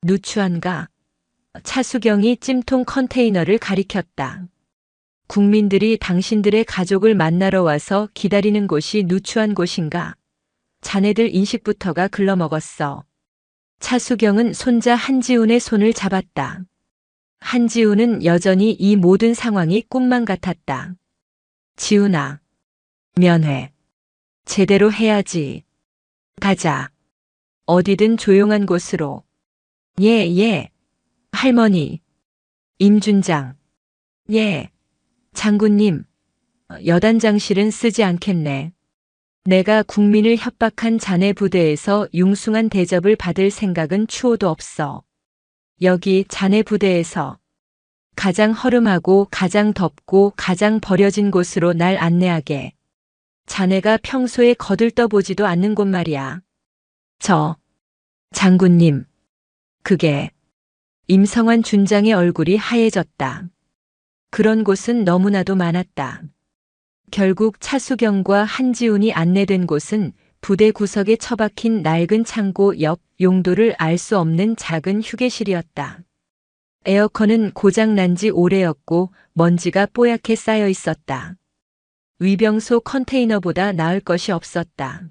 누추한가? 차수경이 찜통 컨테이너를 가리켰다. 국민들이 당신들의 가족을 만나러 와서 기다리는 곳이 누추한 곳인가? 자네들 인식부터가 글러먹었어. 차수경은 손자 한지훈의 손을 잡았다. 한지훈은 여전히 이 모든 상황이 꿈만 같았다. 지훈아. 면회. 제대로 해야지. 가자. 어디든 조용한 곳으로. 예. 할머니. 임준장. 예. 장군님. 여단장실은 쓰지 않겠네. 내가 국민을 협박한 자네 부대에서 융숭한 대접을 받을 생각은 추호도 없어. 여기 자네 부대에서 가장 허름하고 가장 덥고 가장 버려진 곳으로 날 안내하게. 자네가 평소에 거들떠보지도 않는 곳 말이야. 장군님. 그게. 임성환 준장의 얼굴이 하얘졌다. 그런 곳은 너무나도 많았다. 결국 차수경과 한지훈이 안내된 곳은 부대 구석에 처박힌 낡은 창고 옆 용도를 알 수 없는 작은 휴게실이었다. 에어컨은 고장난 지 오래였고 먼지가 뽀얗게 쌓여 있었다. 위병소 컨테이너보다 나을 것이 없었다.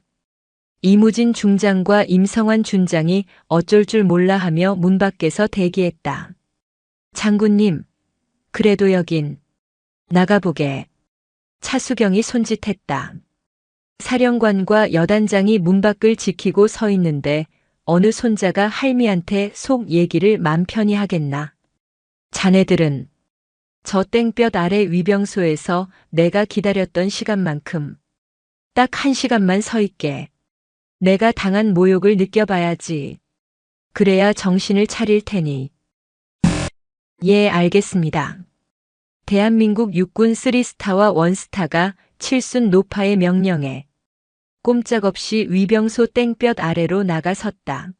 이무진 중장과 임성환 준장이 어쩔 줄 몰라 하며 문 밖에서 대기했다. 장군님, 그래도 여긴 나가보게. 차수경이 손짓했다. 사령관과 여단장이 문 밖을 지키고 서 있는데 어느 손자가 할미한테 속 얘기를 맘 편히 하겠나. 자네들은 저 땡볕 아래 위병소에서 내가 기다렸던 시간만큼 딱 1시간만 서 있게. 내가 당한 모욕을 느껴봐야지. 그래야 정신을 차릴 테니. 예, 알겠습니다. 대한민국 육군 3스타와 1스타가 칠순 노파의 명령에 꼼짝없이 위병소 땡볕 아래로 나가섰다.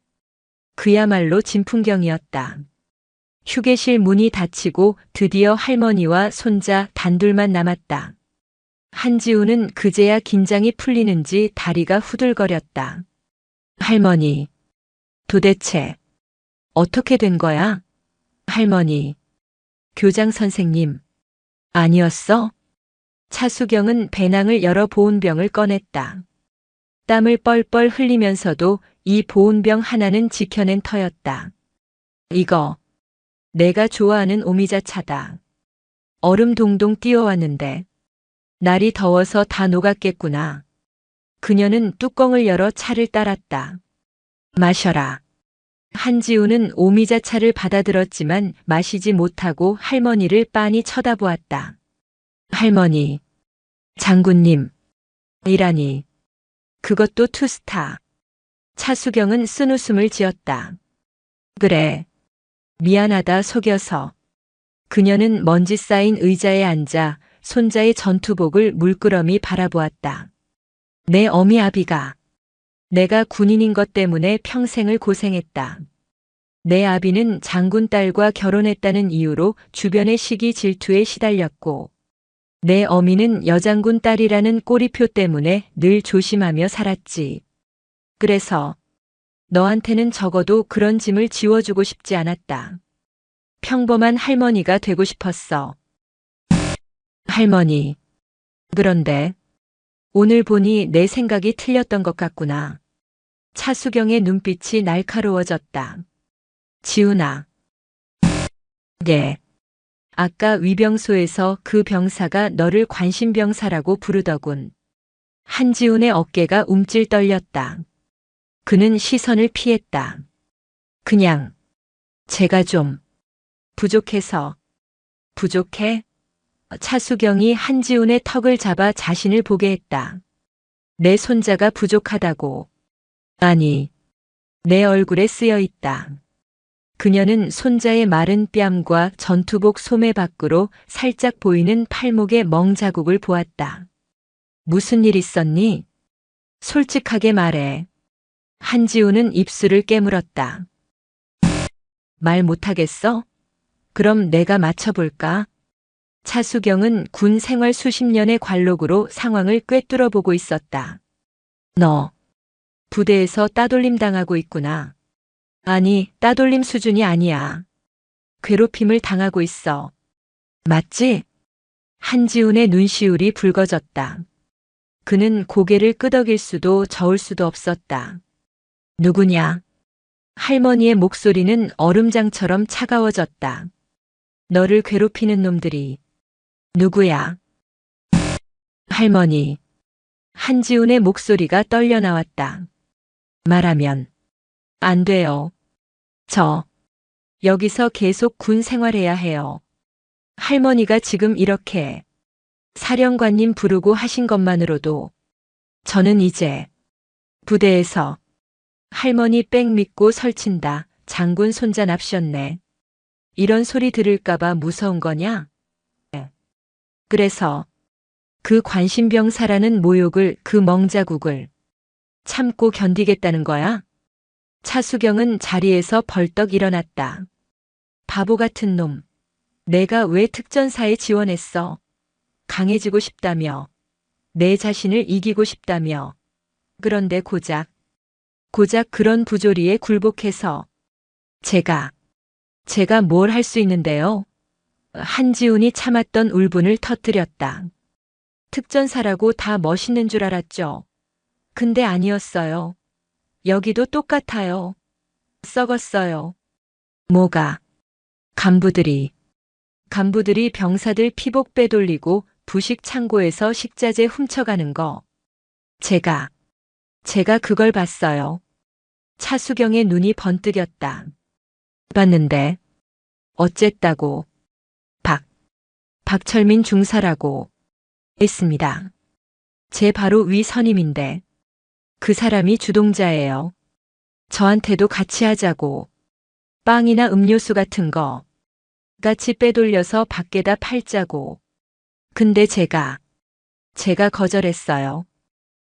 그야말로 진풍경이었다. 휴게실 문이 닫히고 드디어 할머니와 손자 단둘만 남았다. 한지훈은 그제야 긴장이 풀리는지 다리가 후들거렸다. 할머니, 도대체 어떻게 된 거야? 할머니, 교장 선생님, 아니었어? 차수경은 배낭을 열어 보온병을 꺼냈다. 땀을 뻘뻘 흘리면서도 이 보온병 하나는 지켜낸 터였다. 이거 내가 좋아하는 오미자차다. 얼음 동동 뛰어왔는데 날이 더워서 다 녹았겠구나. 그녀는 뚜껑을 열어 차를 따랐다. 마셔라. 한지우는 오미자차를 받아들었지만 마시지 못하고 할머니를 빤히 쳐다보았다. 할머니, 장군님, 이라니. 그것도 투스타. 차수경은 쓴웃음을 지었다. 그래. 미안하다 속여서. 그녀는 먼지 쌓인 의자에 앉아 손자의 전투복을 물끄러미 바라보았다. 내 어미 아비가. 내가 군인인 것 때문에 평생을 고생했다. 내 아비는 장군 딸과 결혼했다는 이유로 주변의 시기 질투에 시달렸고, 내 어미는 여장군 딸이라는 꼬리표 때문에 늘 조심하며 살았지. 그래서 너한테는 적어도 그런 짐을 지워주고 싶지 않았다. 평범한 할머니가 되고 싶었어. 할머니. 그런데 오늘 보니 내 생각이 틀렸던 것 같구나. 차수경의 눈빛이 날카로워졌다. 지훈아. 예. 아까 위병소에서 그 병사가 너를 관심병사라고 부르더군. 한지훈의 어깨가 움찔 떨렸다. 그는 시선을 피했다. 그냥 제가 좀 부족해서. 부족해? 차수경이 한지훈의 턱을 잡아 자신을 보게 했다. 내 손자가 부족하다고. 아니, 내 얼굴에 쓰여 있다. 그녀는 손자의 마른 뺨과 전투복 소매 밖으로 살짝 보이는 팔목의 멍자국을 보았다. 무슨 일 있었니? 솔직하게 말해. 한지우는 입술을 깨물었다. 말 못하겠어? 그럼 내가 맞춰볼까? 차수경은 군 생활 수십 년의 관록으로 상황을 꿰뚫어 보고 있었다. 너, 부대에서 따돌림 당하고 있구나. 아니, 따돌림 수준이 아니야. 괴롭힘을 당하고 있어. 맞지? 한지훈의 눈시울이 붉어졌다. 그는 고개를 끄덕일 수도 저을 수도 없었다. 누구냐? 할머니의 목소리는 얼음장처럼 차가워졌다. 너를 괴롭히는 놈들이. 누구야? 할머니. 한지훈의 목소리가 떨려 나왔다. 말하면 안 돼요. 저 여기서 계속 군 생활해야 해요. 할머니가 지금 이렇게 사령관님 부르고 하신 것만으로도 저는 이제 부대에서 할머니 백 믿고 설친다. 장군 손자 납셨네. 이런 소리 들을까봐 무서운 거냐? 그래서 그 관심병사라는 모욕을, 그 멍자국을 참고 견디겠다는 거야? 차수경은 자리에서 벌떡 일어났다. 바보 같은 놈. 내가 왜 특전사에 지원했어? 강해지고 싶다며. 내 자신을 이기고 싶다며. 그런데 고작 그런 부조리에 굴복해서 제가 뭘 할 수 있는데요? 한지훈이 참았던 울분을 터뜨렸다. 특전사라고 다 멋있는 줄 알았죠. 근데 아니었어요. 여기도 똑같아요. 썩었어요. 뭐가? 간부들이 병사들 피복 빼돌리고 부식 창고에서 식자재 훔쳐가는 거. 제가 그걸 봤어요. 차수경의 눈이 번뜩였다. 봤는데 어쨌다고? 박철민 중사라고 했습니다. 제 바로 위 선임인데 그 사람이 주동자예요. 저한테도 같이 하자고. 빵이나 음료수 같은 거 같이 빼돌려서 밖에다 팔자고. 근데 제가 거절했어요.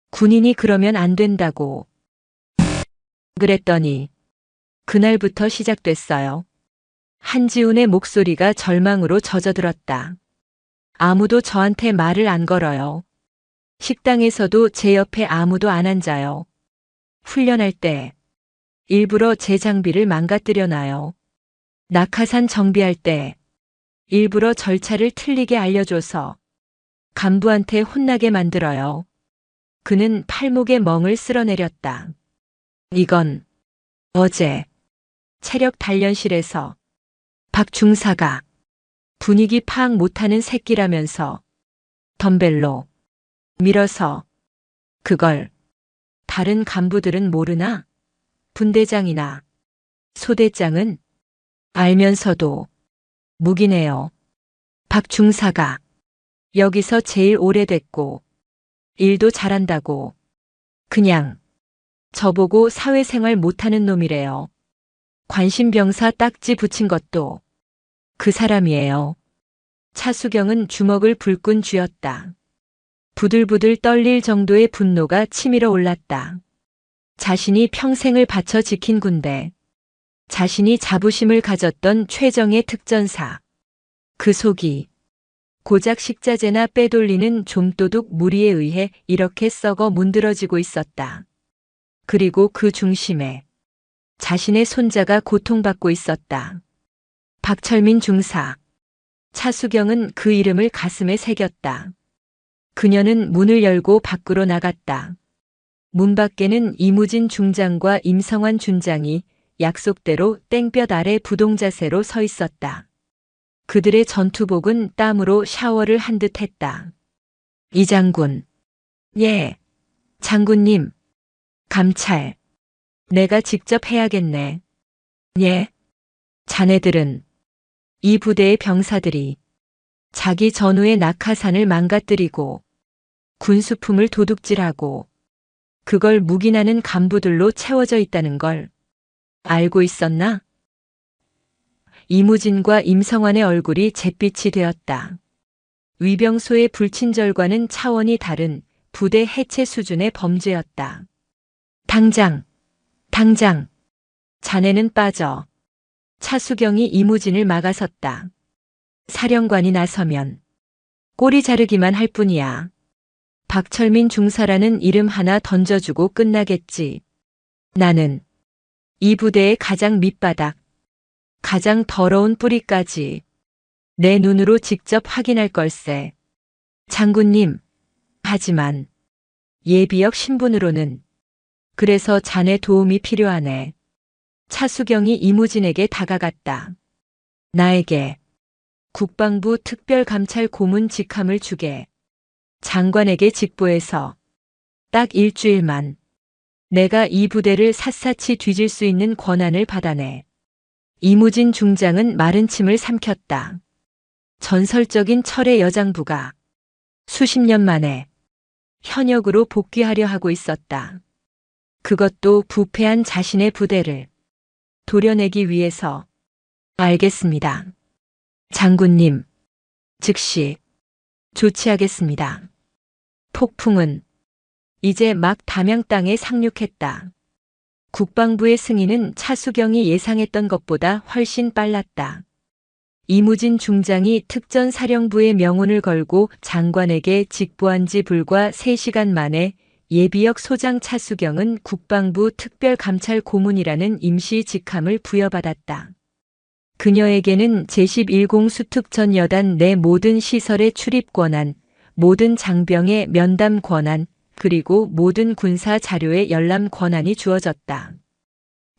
군인이 그러면 안 된다고. 그랬더니 그날부터 시작됐어요. 한지훈의 목소리가 절망으로 젖어들었다. 아무도 저한테 말을 안 걸어요. 식당에서도 제 옆에 아무도 안 앉아요. 훈련할 때 일부러 제 장비를 망가뜨려 놔요. 낙하산 정비할 때 일부러 절차를 틀리게 알려줘서 간부한테 혼나게 만들어요. 그는 팔목에 멍을 쓸어내렸다. 이건 어제 체력 단련실에서 박 중사가 분위기 파악 못하는 새끼라면서 덤벨로 밀어서. 그걸 다른 간부들은 모르나? 분대장이나 소대장은? 알면서도 묵이네요. 박 중사가 여기서 제일 오래됐고 일도 잘한다고 그냥 저보고 사회생활 못하는 놈이래요. 관심병사 딱지 붙인 것도 그 사람이에요. 차수경은 주먹을 불끈 쥐었다. 부들부들 떨릴 정도의 분노가 치밀어 올랐다. 자신이 평생을 바쳐 지킨 군대, 자신이 자부심을 가졌던 최정예 특전사, 그 속이 고작 식자재나 빼돌리는 좀도둑 무리에 의해 이렇게 썩어 문드러지고 있었다. 그리고 그 중심에 자신의 손자가 고통받고 있었다. 박철민 중사. 차수경은 그 이름을 가슴에 새겼다. 그녀는 문을 열고 밖으로 나갔다. 문 밖에는 이무진 중장과 임성환 준장이 약속대로 땡볕 아래 부동자세로 서 있었다. 그들의 전투복은 땀으로 샤워를 한 듯 했다. 이 장군. 예. 장군님. 감찰. 내가 직접 해야겠네. 예. 자네들은 이 부대의 병사들이 자기 전우의 낙하산을 망가뜨리고 군수품을 도둑질하고 그걸 묵인하는 간부들로 채워져 있다는 걸 알고 있었나? 이무진과 임성환의 얼굴이 잿빛이 되었다. 위병소의 불친절과는 차원이 다른 부대 해체 수준의 범죄였다. 당장! 자네는 빠져. 차수경이 이무진을 막아섰다. 사령관이 나서면 꼬리 자르기만 할 뿐이야. 박철민 중사라는 이름 하나 던져주고 끝나겠지. 나는 이 부대의 가장 밑바닥, 가장 더러운 뿌리까지 내 눈으로 직접 확인할 걸세. 장군님, 하지만 예비역 신분으로는 그래서 자네 도움이 필요하네. 차수경이 이무진에게 다가갔다. 나에게 국방부 특별감찰 고문 직함을 주게. 장관에게 직보해서 딱 일주일만 내가 이 부대를 샅샅이 뒤질 수 있는 권한을 받아내. 이무진 중장은 마른 침을 삼켰다. 전설적인 철의 여장부가 수십 년 만에 현역으로 복귀하려 하고 있었다. 그것도 부패한 자신의 부대를 도려내기 위해서. 알겠습니다. 장군님, 즉시 조치하겠습니다. 폭풍은 이제 막 담양 땅에 상륙했다. 국방부의 승인은 차수경이 예상했던 것보다 훨씬 빨랐다. 이무진 중장이 특전사령부의 명운을 걸고 장관에게 직보한 지 불과 3시간 만에 예비역 소장 차수경은 국방부 특별감찰 고문이라는 임시 직함을 부여받았다. 그녀에게는 제11공 수특전 여단 내 모든 시설의 출입 권한, 모든 장병의 면담 권한, 그리고 모든 군사 자료의 열람 권한이 주어졌다.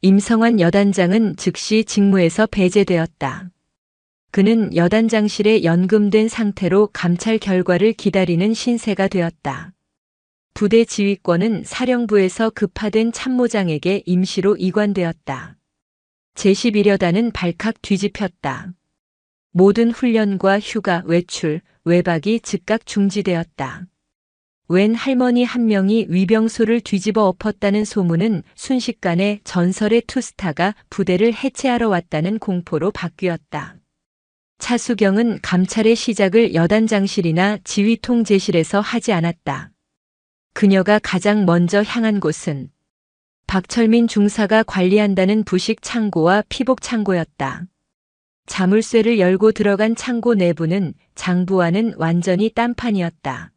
임성환 여단장은 즉시 직무에서 배제되었다. 그는 여단장실에 연금된 상태로 감찰 결과를 기다리는 신세가 되었다. 부대 지휘권은 사령부에서 급파된 참모장에게 임시로 이관되었다. 제11여단은 발칵 뒤집혔다. 모든 훈련과 휴가, 외출, 외박이 즉각 중지되었다. 웬 할머니 한 명이 위병소를 뒤집어 엎었다는 소문은 순식간에 전설의 투스타가 부대를 해체하러 왔다는 공포로 바뀌었다. 차수경은 감찰의 시작을 여단장실이나 지휘통제실에서 하지 않았다. 그녀가 가장 먼저 향한 곳은 박철민 중사가 관리한다는 부식 창고와 피복 창고였다. 자물쇠를 열고 들어간 창고 내부는 장부와는 완전히 딴판이었다.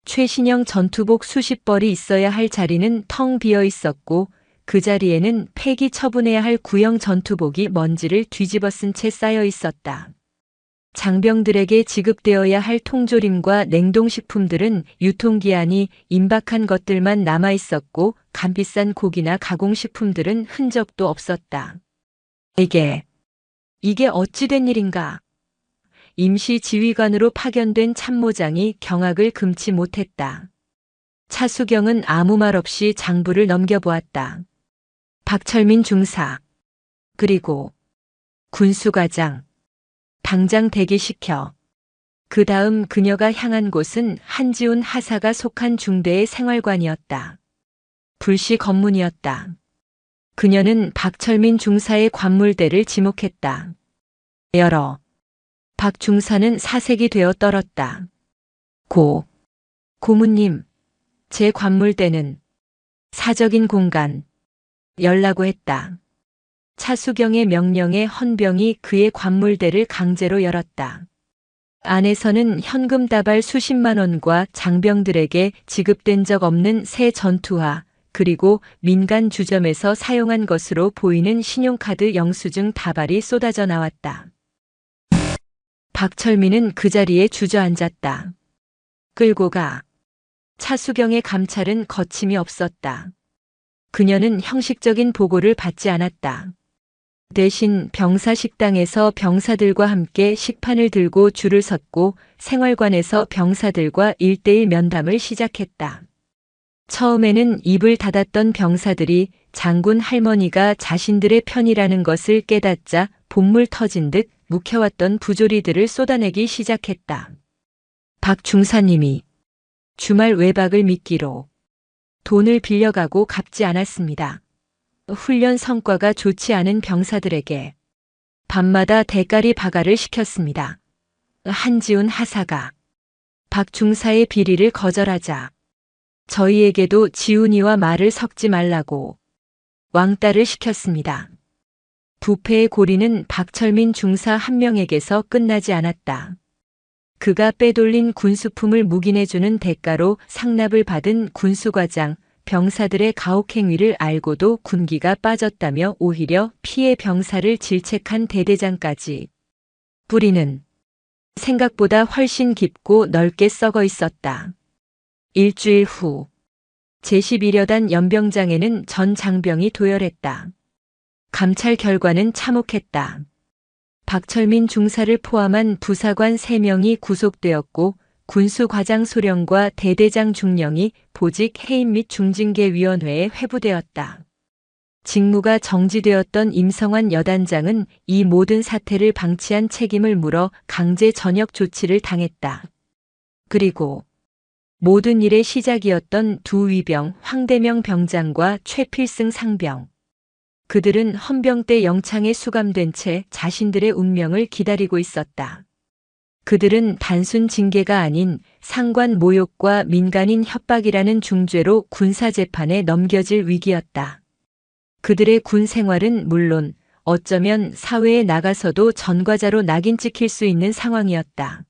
최신형 전투복 수십 벌이 있어야 할 자리는 텅 비어 있었고 그 자리에는 폐기 처분해야 할 구형 전투복이 먼지를 뒤집어 쓴 채 쌓여 있었다. 장병들에게 지급되어야 할 통조림과 냉동식품들은 유통기한이 임박한 것들만 남아 있었고 값비싼 고기나 가공식품들은 흔적도 없었다. 이게 어찌 된 일인가? 임시 지휘관으로 파견된 참모장이 경악을 금치 못했다. 차수경은 아무 말 없이 장부를 넘겨보았다. 박철민 중사, 그리고 군수과장, 당장 대기시켜. 그 다음 그녀가 향한 곳은 한지훈 하사가 속한 중대의 생활관이었다. 불시 검문이었다. 그녀는 박철민 중사의 관물대를 지목했다. 열어. 박 중사는 사색이 되어 떨었다. 고문님, 제 관물대는 사적인 공간 열라고 했다. 차수경의 명령에 헌병이 그의 관물대를 강제로 열었다. 안에서는 현금 다발 수십만 원과 장병들에게 지급된 적 없는 새 전투화, 그리고 민간 주점에서 사용한 것으로 보이는 신용카드 영수증 다발이 쏟아져 나왔다. 박철민은 그 자리에 주저앉았다. 끌고 가. 차수경의 감찰은 거침이 없었다. 그녀는 형식적인 보고를 받지 않았다. 대신 병사 식당에서 병사들과 함께 식판을 들고 줄을 섰고 생활관에서 병사들과 1:1 면담을 시작했다. 처음에는 입을 닫았던 병사들이 장군 할머니가 자신들의 편이라는 것을 깨닫자 본물 터진 듯 묵혀왔던 부조리들을 쏟아내기 시작했다. 박 중사님이 주말 외박을 미끼로 돈을 빌려가고 갚지 않았습니다. 훈련 성과가 좋지 않은 병사들에게 밤마다 대가리 바가를 시켰습니다. 한지훈 하사가 박 중사의 비리를 거절하자 저희에게도 지훈이와 말을 섞지 말라고 왕따를 시켰습니다. 부패의 고리는 박철민 중사 한 명에게서 끝나지 않았다. 그가 빼돌린 군수품을 묵인해주는 대가로 상납을 받은 군수과장, 병사들의 가혹행위를 알고도 군기가 빠졌다며 오히려 피해 병사를 질책한 대대장까지. 뿌리는 생각보다 훨씬 깊고 넓게 썩어 있었다. 일주일 후 제11여단 연병장에는 전 장병이 도열했다. 감찰 결과는 참혹했다. 박철민 중사를 포함한 부사관 3명이 구속되었고 군수과장 소령과 대대장 중령이 보직 해임 및 중징계위원회에 회부되었다. 직무가 정지되었던 임성환 여단장은 이 모든 사태를 방치한 책임을 물어 강제 전역 조치를 당했다. 그리고 모든 일의 시작이었던 두 위병 황대명 병장과 최필승 상병. 그들은 헌병 때 영창에 수감된 채 자신들의 운명을 기다리고 있었다. 그들은 단순 징계가 아닌 상관 모욕과 민간인 협박이라는 중죄로 군사재판에 넘겨질 위기였다. 그들의 군 생활은 물론 어쩌면 사회에 나가서도 전과자로 낙인 찍힐 수 있는 상황이었다.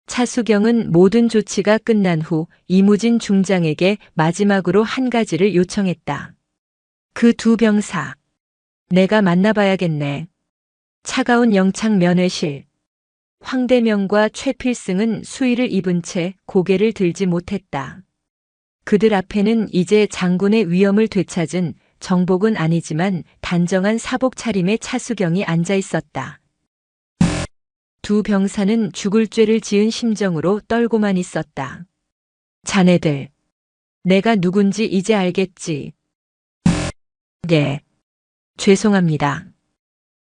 차수경은 모든 조치가 끝난 후 이무진 중장에게 마지막으로 한 가지를 요청했다. 그 두 병사, 내가 만나봐야겠네. 차가운 영창 면회실. 황대명과 최필승은 수의를 입은 채 고개를 들지 못했다. 그들 앞에는 이제 장군의 위엄을 되찾은 정복은 아니지만 단정한 사복 차림의 차수경이 앉아 있었다. 두 병사는 죽을 죄를 지은 심정으로 떨고만 있었다. 자네들, 내가 누군지 이제 알겠지? 예, 죄송합니다.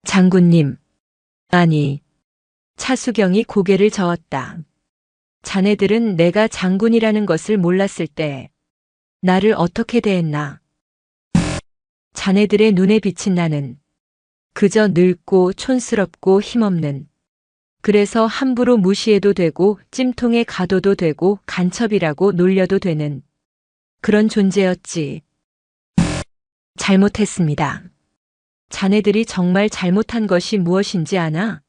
장군님, 아니. 차수경이 고개를 저었다. 자네들은 내가 장군이라는 것을 몰랐을 때 나를 어떻게 대했나? 자네들의 눈에 비친 나는 그저 늙고 촌스럽고 힘없는, 그래서 함부로 무시해도 되고 찜통에 가둬도 되고 간첩이라고 놀려도 되는 그런 존재였지. 잘못했습니다. 자네들이 정말 잘못한 것이 무엇인지 아나?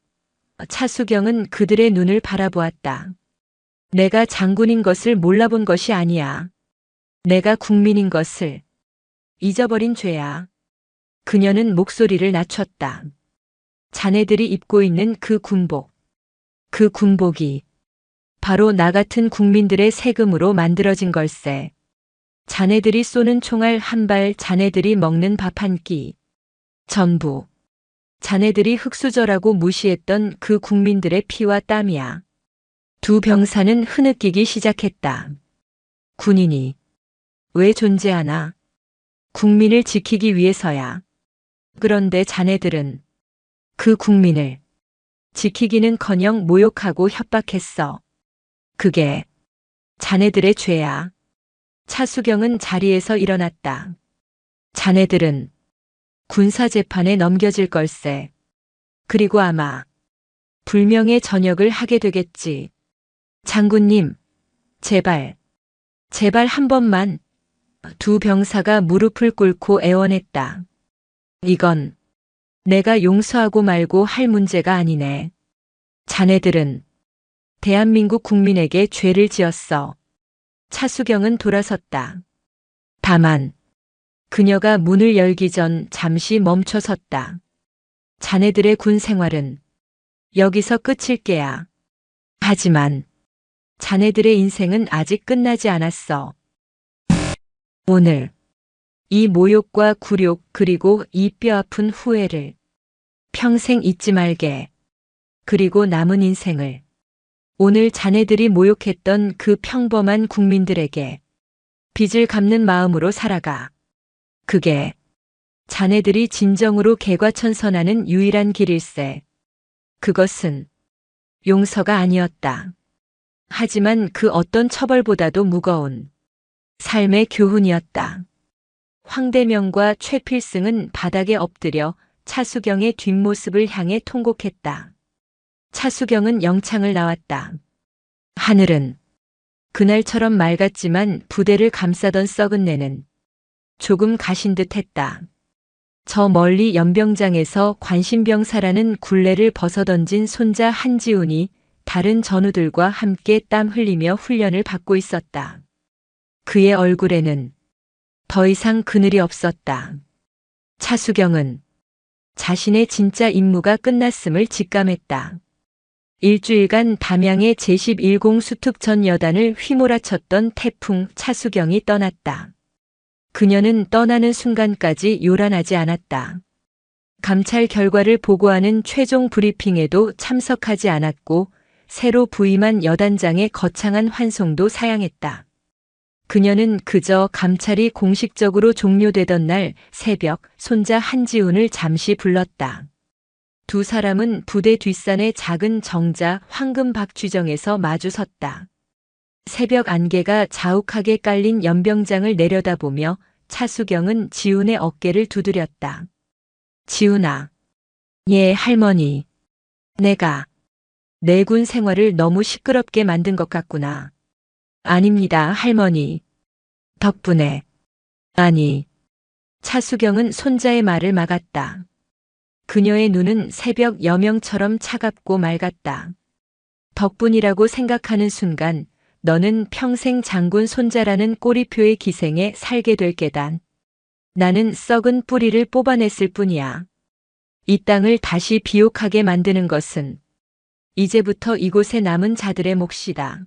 차수경은 그들의 눈을 바라보았다. 내가 장군인 것을 몰라본 것이 아니야. 내가 국민인 것을 잊어버린 죄야. 그녀는 목소리를 낮췄다. 자네들이 입고 있는 그 군복. 그 군복이 바로 나 같은 국민들의 세금으로 만들어진 걸세. 자네들이 쏘는 총알 한 발, 자네들이 먹는 밥 한 끼. 전부 자네들이 흙수저라고 무시했던 그 국민들의 피와 땀이야. 두 병사는 흐느끼기 시작했다. 군인이 왜 존재하나? 국민을 지키기 위해서야. 그런데 자네들은 그 국민을 지키기는커녕 모욕하고 협박했어. 그게 자네들의 죄야. 차수경은 자리에서 일어났다. 자네들은 군사재판에 넘겨질 걸세. 그리고 아마 불명예 전역을 하게 되겠지. 장군님, 제발 한 번만. 두 병사가 무릎을 꿇고 애원했다. 이건 내가 용서하고 말고 할 문제가 아니네. 자네들은 대한민국 국민에게 죄를 지었어. 차수경은 돌아섰다. 다만 그녀가 문을 열기 전 잠시 멈춰섰다. 자네들의 군 생활은 여기서 끝일 게야. 하지만 자네들의 인생은 아직 끝나지 않았어. 오늘 이 모욕과 굴욕 그리고 이 뼈아픈 후회를 평생 잊지 말게. 그리고 남은 인생을 오늘 자네들이 모욕했던 그 평범한 국민들에게 빚을 갚는 마음으로 살아가. 그게 자네들이 진정으로 개과천선하는 유일한 길일세. 그것은 용서가 아니었다. 하지만 그 어떤 처벌보다도 무거운 삶의 교훈이었다. 황대명과 최필승은 바닥에 엎드려 차수경의 뒷모습을 향해 통곡했다. 차수경은 영창을 나왔다. 하늘은 그날처럼 맑았지만 부대를 감싸던 썩은 내는 조금 가신 듯 했다. 저 멀리 연병장에서 관심병사라는 굴레를 벗어던진 손자 한지훈이 다른 전우들과 함께 땀 흘리며 훈련을 받고 있었다. 그의 얼굴에는 더 이상 그늘이 없었다. 차수경은 자신의 진짜 임무가 끝났음을 직감했다. 일주일간 담양의 제11공 수특전 여단을 휘몰아쳤던 태풍 차수경이 떠났다. 그녀는 떠나는 순간까지 요란하지 않았다. 감찰 결과를 보고하는 최종 브리핑에도 참석하지 않았고 새로 부임한 여단장의 거창한 환송도 사양했다. 그녀는 그저 감찰이 공식적으로 종료되던 날 새벽 손자 한지훈을 잠시 불렀다. 두 사람은 부대 뒷산의 작은 정자 황금박쥐정에서 마주 섰다. 새벽 안개가 자욱하게 깔린 연병장을 내려다보며 차수경은 지훈의 어깨를 두드렸다. 지훈아. 예, 할머니. 내가 내군 생활을 너무 시끄럽게 만든 것 같구나. 아닙니다, 할머니. 덕분에. 아니. 차수경은 손자의 말을 막았다. 그녀의 눈은 새벽 여명처럼 차갑고 맑았다. 덕분이라고 생각하는 순간 너는 평생 장군 손자라는 꼬리표의 기생에 살게 될 게다. 나는 썩은 뿌리를 뽑아냈을 뿐이야. 이 땅을 다시 비옥하게 만드는 것은 이제부터 이곳에 남은 자들의 몫이다.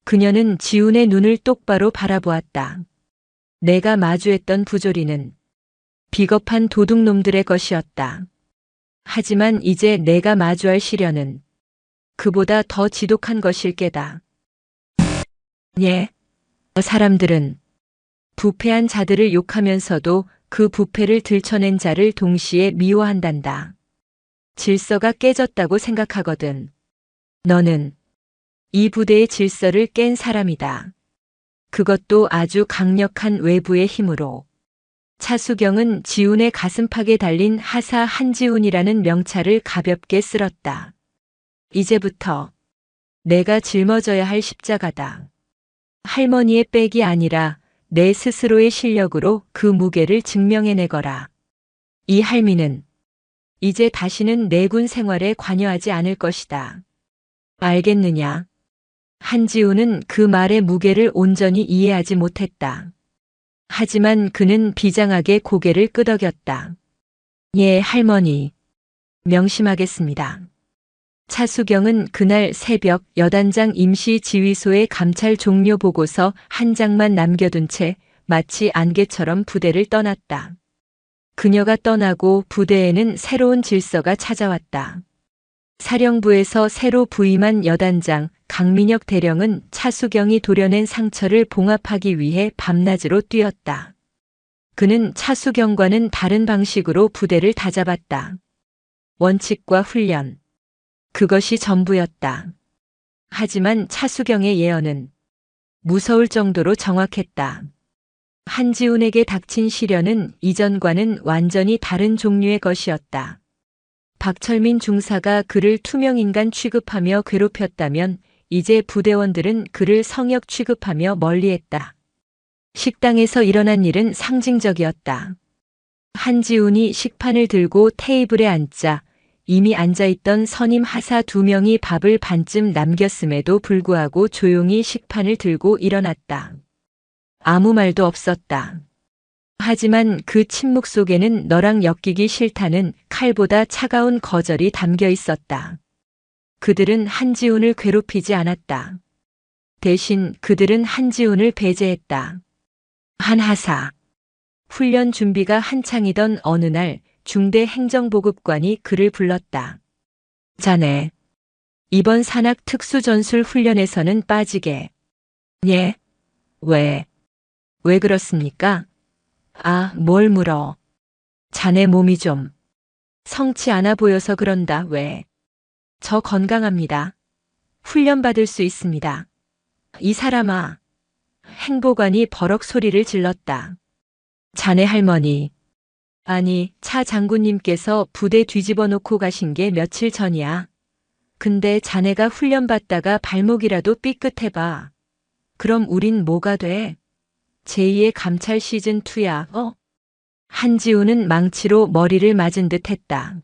그녀는 지훈의 눈을 똑바로 바라보았다. 내가 마주했던 부조리는 비겁한 도둑놈들의 것이었다. 하지만 이제 내가 마주할 시련은 그보다 더 지독한 것일 게다. 예. 사람들은 부패한 자들을 욕하면서도 그 부패를 들춰낸 자를 동시에 미워한단다. 질서가 깨졌다고 생각하거든. 너는 이 부대의 질서를 깬 사람이다. 그것도 아주 강력한 외부의 힘으로. 차수경은 지훈의 가슴팍에 달린 하사 한지훈이라는 명찰을 가볍게 쓸었다. 이제부터 내가 짊어져야 할 십자가다. 할머니의 백이 아니라 내 스스로의 실력으로 그 무게를 증명해내거라. 이 할미는 이제 다시는 내군 생활에 관여하지 않을 것이다. 알겠느냐? 한지훈은 그 말의 무게를 온전히 이해하지 못했다. 하지만 그는 비장하게 고개를 끄덕였다. 예, 할머니. 명심하겠습니다. 차수경은 그날 새벽 여단장 임시지휘소에 감찰 종료 보고서 한 장만 남겨둔 채 마치 안개처럼 부대를 떠났다. 그녀가 떠나고 부대에는 새로운 질서가 찾아왔다. 사령부에서 새로 부임한 여단장 강민혁 대령은 차수경이 도려낸 상처를 봉합하기 위해 밤낮으로 뛰었다. 그는 차수경과는 다른 방식으로 부대를 다잡았다. 원칙과 훈련. 그것이 전부였다. 하지만 차수경의 예언은 무서울 정도로 정확했다. 한지훈에게 닥친 시련은 이전과는 완전히 다른 종류의 것이었다. 박철민 중사가 그를 투명인간 취급하며 괴롭혔다면 이제 부대원들은 그를 성역 취급하며 멀리했다. 식당에서 일어난 일은 상징적이었다. 한지훈이 식판을 들고 테이블에 앉자 이미 앉아있던 선임 하사 2명이 밥을 반쯤 남겼음에도 불구하고 조용히 식판을 들고 일어났다. 아무 말도 없었다. 하지만 그 침묵 속에는 너랑 엮이기 싫다는 칼보다 차가운 거절이 담겨 있었다. 그들은 한지훈을 괴롭히지 않았다. 대신 그들은 한지훈을 배제했다. 한하사. 훈련 준비가 한창이던 어느 날 중대 행정보급관이 그를 불렀다. 자네, 이번 산악 특수전술 훈련에서는 빠지게. 예? 왜 그렇습니까? 아, 뭘 물어. 자네 몸이 좀 성치 않아 보여서 그런다. 왜? 저 건강합니다. 훈련 받을 수 있습니다. 이 사람아. 행보관이 버럭 소리를 질렀다. 자네 할머니. 아니, 차 장군님께서 부대 뒤집어 놓고 가신 게 며칠 전이야. 근데 자네가 훈련 받다가 발목이라도 삐끗해봐. 그럼 우린 뭐가 돼? 제2의 감찰 시즌2야, 한지훈은 망치로 머리를 맞은 듯 했다.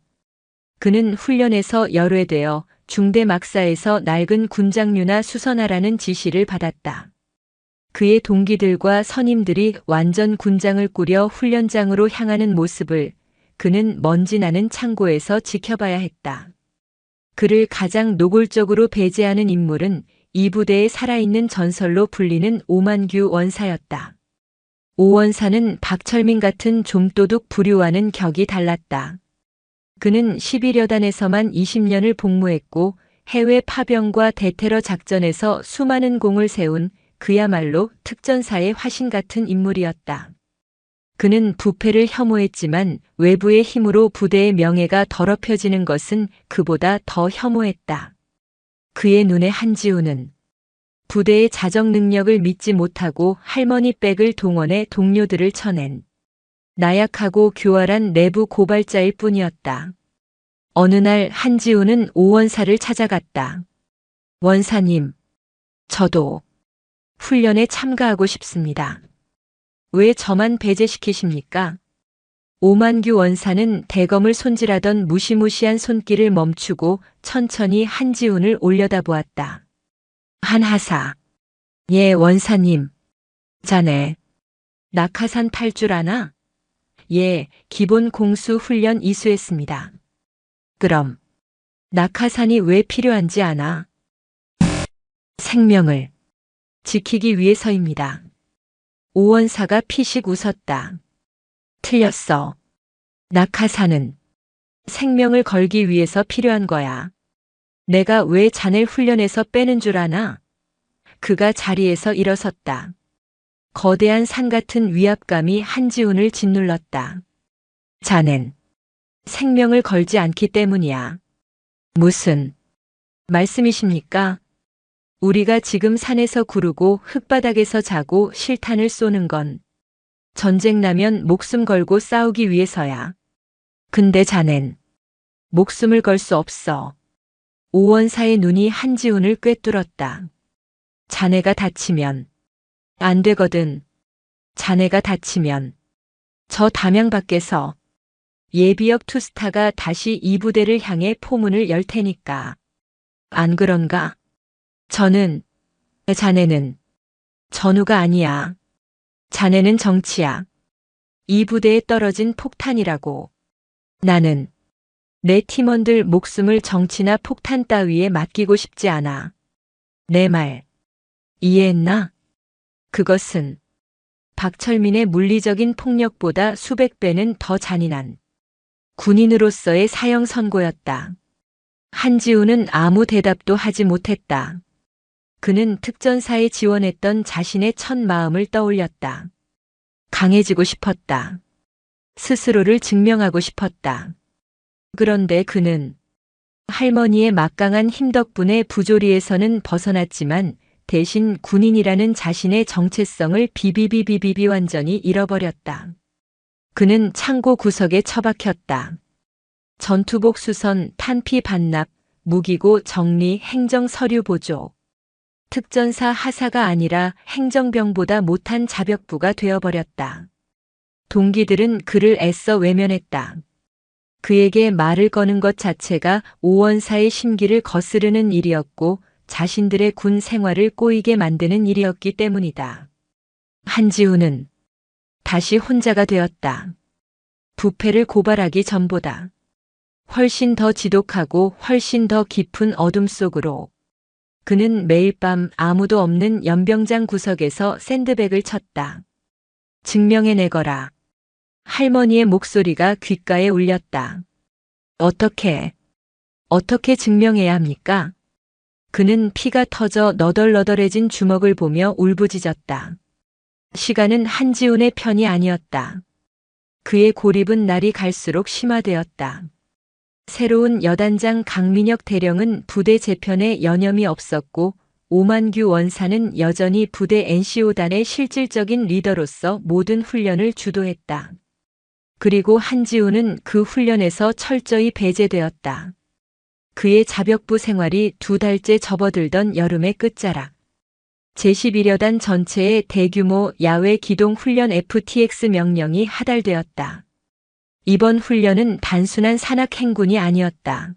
그는 훈련에서 열외되어 중대 막사에서 낡은 군장류나 수선하라는 지시를 받았다. 그의 동기들과 선임들이 완전 군장을 꾸려 훈련장으로 향하는 모습을 그는 먼지 나는 창고에서 지켜봐야 했다. 그를 가장 노골적으로 배제하는 인물은 이 부대의 살아있는 전설로 불리는 오만규 원사였다. 오 원사는 박철민 같은 좀도둑 부류와는 격이 달랐다. 그는 11여단에서만 20년을 복무했고 해외 파병과 대테러 작전에서 수많은 공을 세운 그야말로 특전사의 화신 같은 인물이었다. 그는 부패를 혐오했지만 외부의 힘으로 부대의 명예가 더럽혀지는 것은 그보다 더 혐오했다. 그의 눈에 한지훈은 부대의 자정 능력을 믿지 못하고 할머니 백을 동원해 동료들을 쳐낸 나약하고 교활한 내부 고발자일 뿐이었다. 어느 날 한지훈은 오원사를 찾아갔다. 원사님, 저도 훈련에 참가하고 싶습니다. 왜 저만 배제시키십니까? 오만규 원사는 대검을 손질하던 무시무시한 손길을 멈추고 천천히 한지훈을 올려다보았다. 한하사. 예, 원사님. 자네, 낙하산 탈 줄 아나? 예, 기본 공수 훈련 이수했습니다. 그럼, 낙하산이 왜 필요한지 아나? 생명을 지키기 위해서입니다. 오원사가 피식 웃었다. 틀렸어. 낙하산은 생명을 걸기 위해서 필요한 거야. 내가 왜 자넬 훈련에서 빼는 줄 아나? 그가 자리에서 일어섰다. 거대한 산 같은 위압감이 한지훈을 짓눌렀다. 자넨 생명을 걸지 않기 때문이야. 무슨 말씀이십니까? 우리가 지금 산에서 구르고 흙바닥에서 자고 실탄을 쏘는 건 전쟁 나면 목숨 걸고 싸우기 위해서야. 근데 자넨 목숨을 걸 수 없어. 오원사의 눈이 한지훈을 꿰뚫었다. 자네가 다치면 안 되거든. 자네가 다치면 저 담양 밖에서 예비역 투스타가 다시 이 부대를 향해 포문을 열 테니까. 안 그런가? 자네는 전우가 아니야. 자네는 정치야. 이 부대에 떨어진 폭탄이라고. 나는 내 팀원들 목숨을 정치나 폭탄 따위에 맡기고 싶지 않아. 내 말 이해했나? 그것은 박철민의 물리적인 폭력보다 수백 배는 더 잔인한 군인으로서의 사형 선고였다. 한지우는 아무 대답도 하지 못했다. 그는 특전사에 지원했던 자신의 첫 마음을 떠올렸다. 강해지고 싶었다. 스스로를 증명하고 싶었다. 그런데 그는 할머니의 막강한 힘 덕분에 부조리에서는 벗어났지만 대신 군인이라는 자신의 정체성을 비비비비비비 완전히 잃어버렸다. 그는 창고 구석에 처박혔다. 전투복 수선, 탄피 반납, 무기고 정리, 행정 서류 보조. 특전사 하사가 아니라 행정병보다 못한 자벽부가 되어버렸다. 동기들은 그를 애써 외면했다. 그에게 말을 거는 것 자체가 오원사의 심기를 거스르는 일이었고 자신들의 군 생활을 꼬이게 만드는 일이었기 때문이다. 한지우는 다시 혼자가 되었다. 부패를 고발하기 전보다 훨씬 더 지독하고 훨씬 더 깊은 어둠 속으로 그는 매일 밤 아무도 없는 연병장 구석에서 샌드백을 쳤다. 증명해내거라. 할머니의 목소리가 귓가에 울렸다. 어떻게 증명해야 합니까? 그는 피가 터져 너덜너덜해진 주먹을 보며 울부짖었다. 시간은 한지훈의 편이 아니었다. 그의 고립은 날이 갈수록 심화되었다. 새로운 여단장 강민혁 대령은 부대 재편에 여념이 없었고 오만규 원사는 여전히 부대 NCO단의 실질적인 리더로서 모든 훈련을 주도했다. 그리고 한지우는 그 훈련에서 철저히 배제되었다. 그의 자벽부 생활이 2달째 접어들던 여름의 끝자락. 제11여단 전체의 대규모 야외 기동 훈련 FTX 명령이 하달되었다. 이번 훈련은 단순한 산악 행군이 아니었다.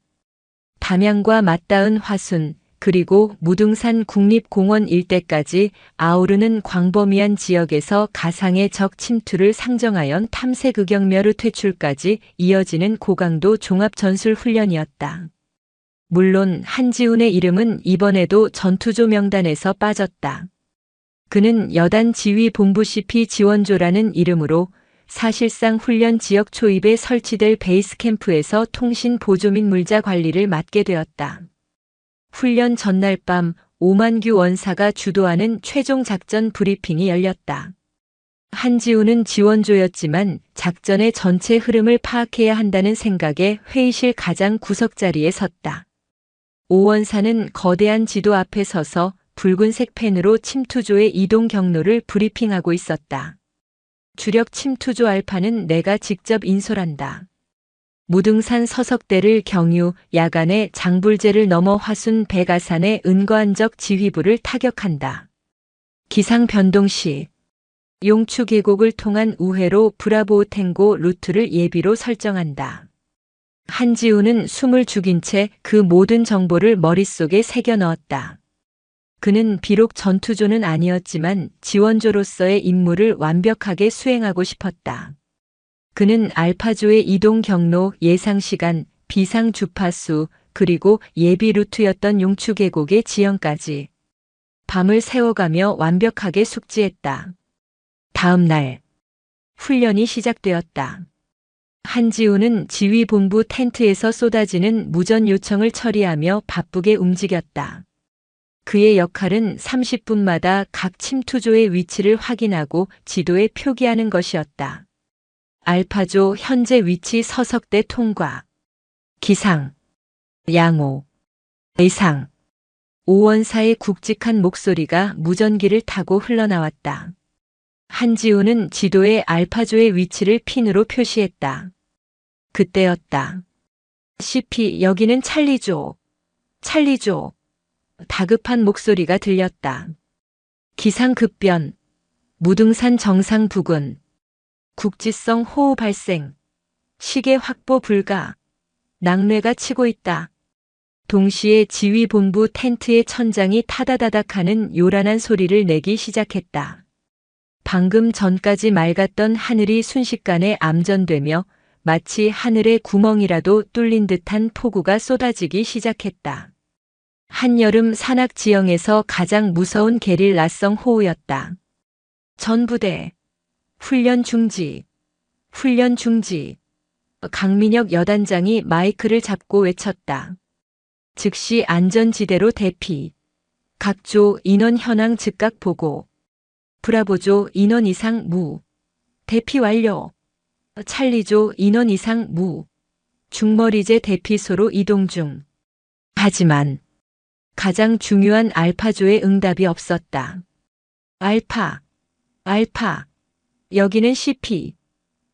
담양과 맞닿은 화순, 그리고 무등산 국립공원 일대까지 아우르는 광범위한 지역에서 가상의 적 침투를 상정하여 탐색 극영멸의 퇴출까지 이어지는 고강도 종합전술 훈련이었다. 물론 한지훈의 이름은 이번에도 전투조 명단에서 빠졌다. 그는 여단 지휘본부 CP 지원조라는 이름으로 사실상 훈련 지역 초입에 설치될 베이스 캠프에서 통신 보조 및 물자 관리를 맡게 되었다. 훈련 전날 밤 오만규 원사가 주도하는 최종 작전 브리핑이 열렸다. 한지우는 지원조였지만 작전의 전체 흐름을 파악해야 한다는 생각에 회의실 가장 구석자리에 섰다. 오 원사는 거대한 지도 앞에 서서 붉은색 펜으로 침투조의 이동 경로를 브리핑하고 있었다. 주력 침투조 알파는 내가 직접 인솔한다. 무등산 서석대를 경유, 야간에 장불제를 넘어 화순 백아산의 은거한적 지휘부를 타격한다. 기상 변동 시 용추 계곡을 통한 우회로 브라보 탱고 루트를 예비로 설정한다. 한지우는 숨을 죽인 채 그 모든 정보를 머릿속에 새겨 넣었다. 그는 비록 전투조는 아니었지만 지원조로서의 임무를 완벽하게 수행하고 싶었다. 그는 알파조의 이동 경로, 예상 시간, 비상 주파수, 그리고 예비 루트였던 용추 계곡의 지형까지 밤을 새워가며 완벽하게 숙지했다. 다음 날 훈련이 시작되었다. 한지우는 지휘본부 텐트에서 쏟아지는 무전 요청을 처리하며 바쁘게 움직였다. 그의 역할은 30분마다 각 침투조의 위치를 확인하고 지도에 표기하는 것이었다. 알파조 현재 위치 서석대 통과. 기상. 양호. 의상. 오원사의 굵직한 목소리가 무전기를 타고 흘러나왔다. 한지우는 지도에 알파조의 위치를 핀으로 표시했다. 그때였다. CP, 여기는 찰리조. 찰리조. 다급한 목소리가 들렸다. 기상 급변. 무등산 정상 부근. 국지성 호우 발생. 시계 확보 불가. 낙뢰가 치고 있다. 동시에 지휘본부 텐트의 천장이 타다다닥하는 요란한 소리를 내기 시작했다. 방금 전까지 맑았던 하늘이 순식간에 암전되며 마치 하늘의 구멍이라도 뚫린 듯한 폭우가 쏟아지기 시작했다. 한여름 산악 지형에서 가장 무서운 게릴라성 호우였다. 전부대 훈련 중지, 훈련 중지. 강민혁 여단장이 마이크를 잡고 외쳤다. 즉시 안전지대로 대피. 각조 인원 현황 즉각 보고. 브라보조 인원 이상 무. 대피 완료. 찰리조 인원 이상 무. 중머리제 대피소로 이동 중. 하지만 가장 중요한 알파조의 응답이 없었다. 알파, 알파. 여기는 CP.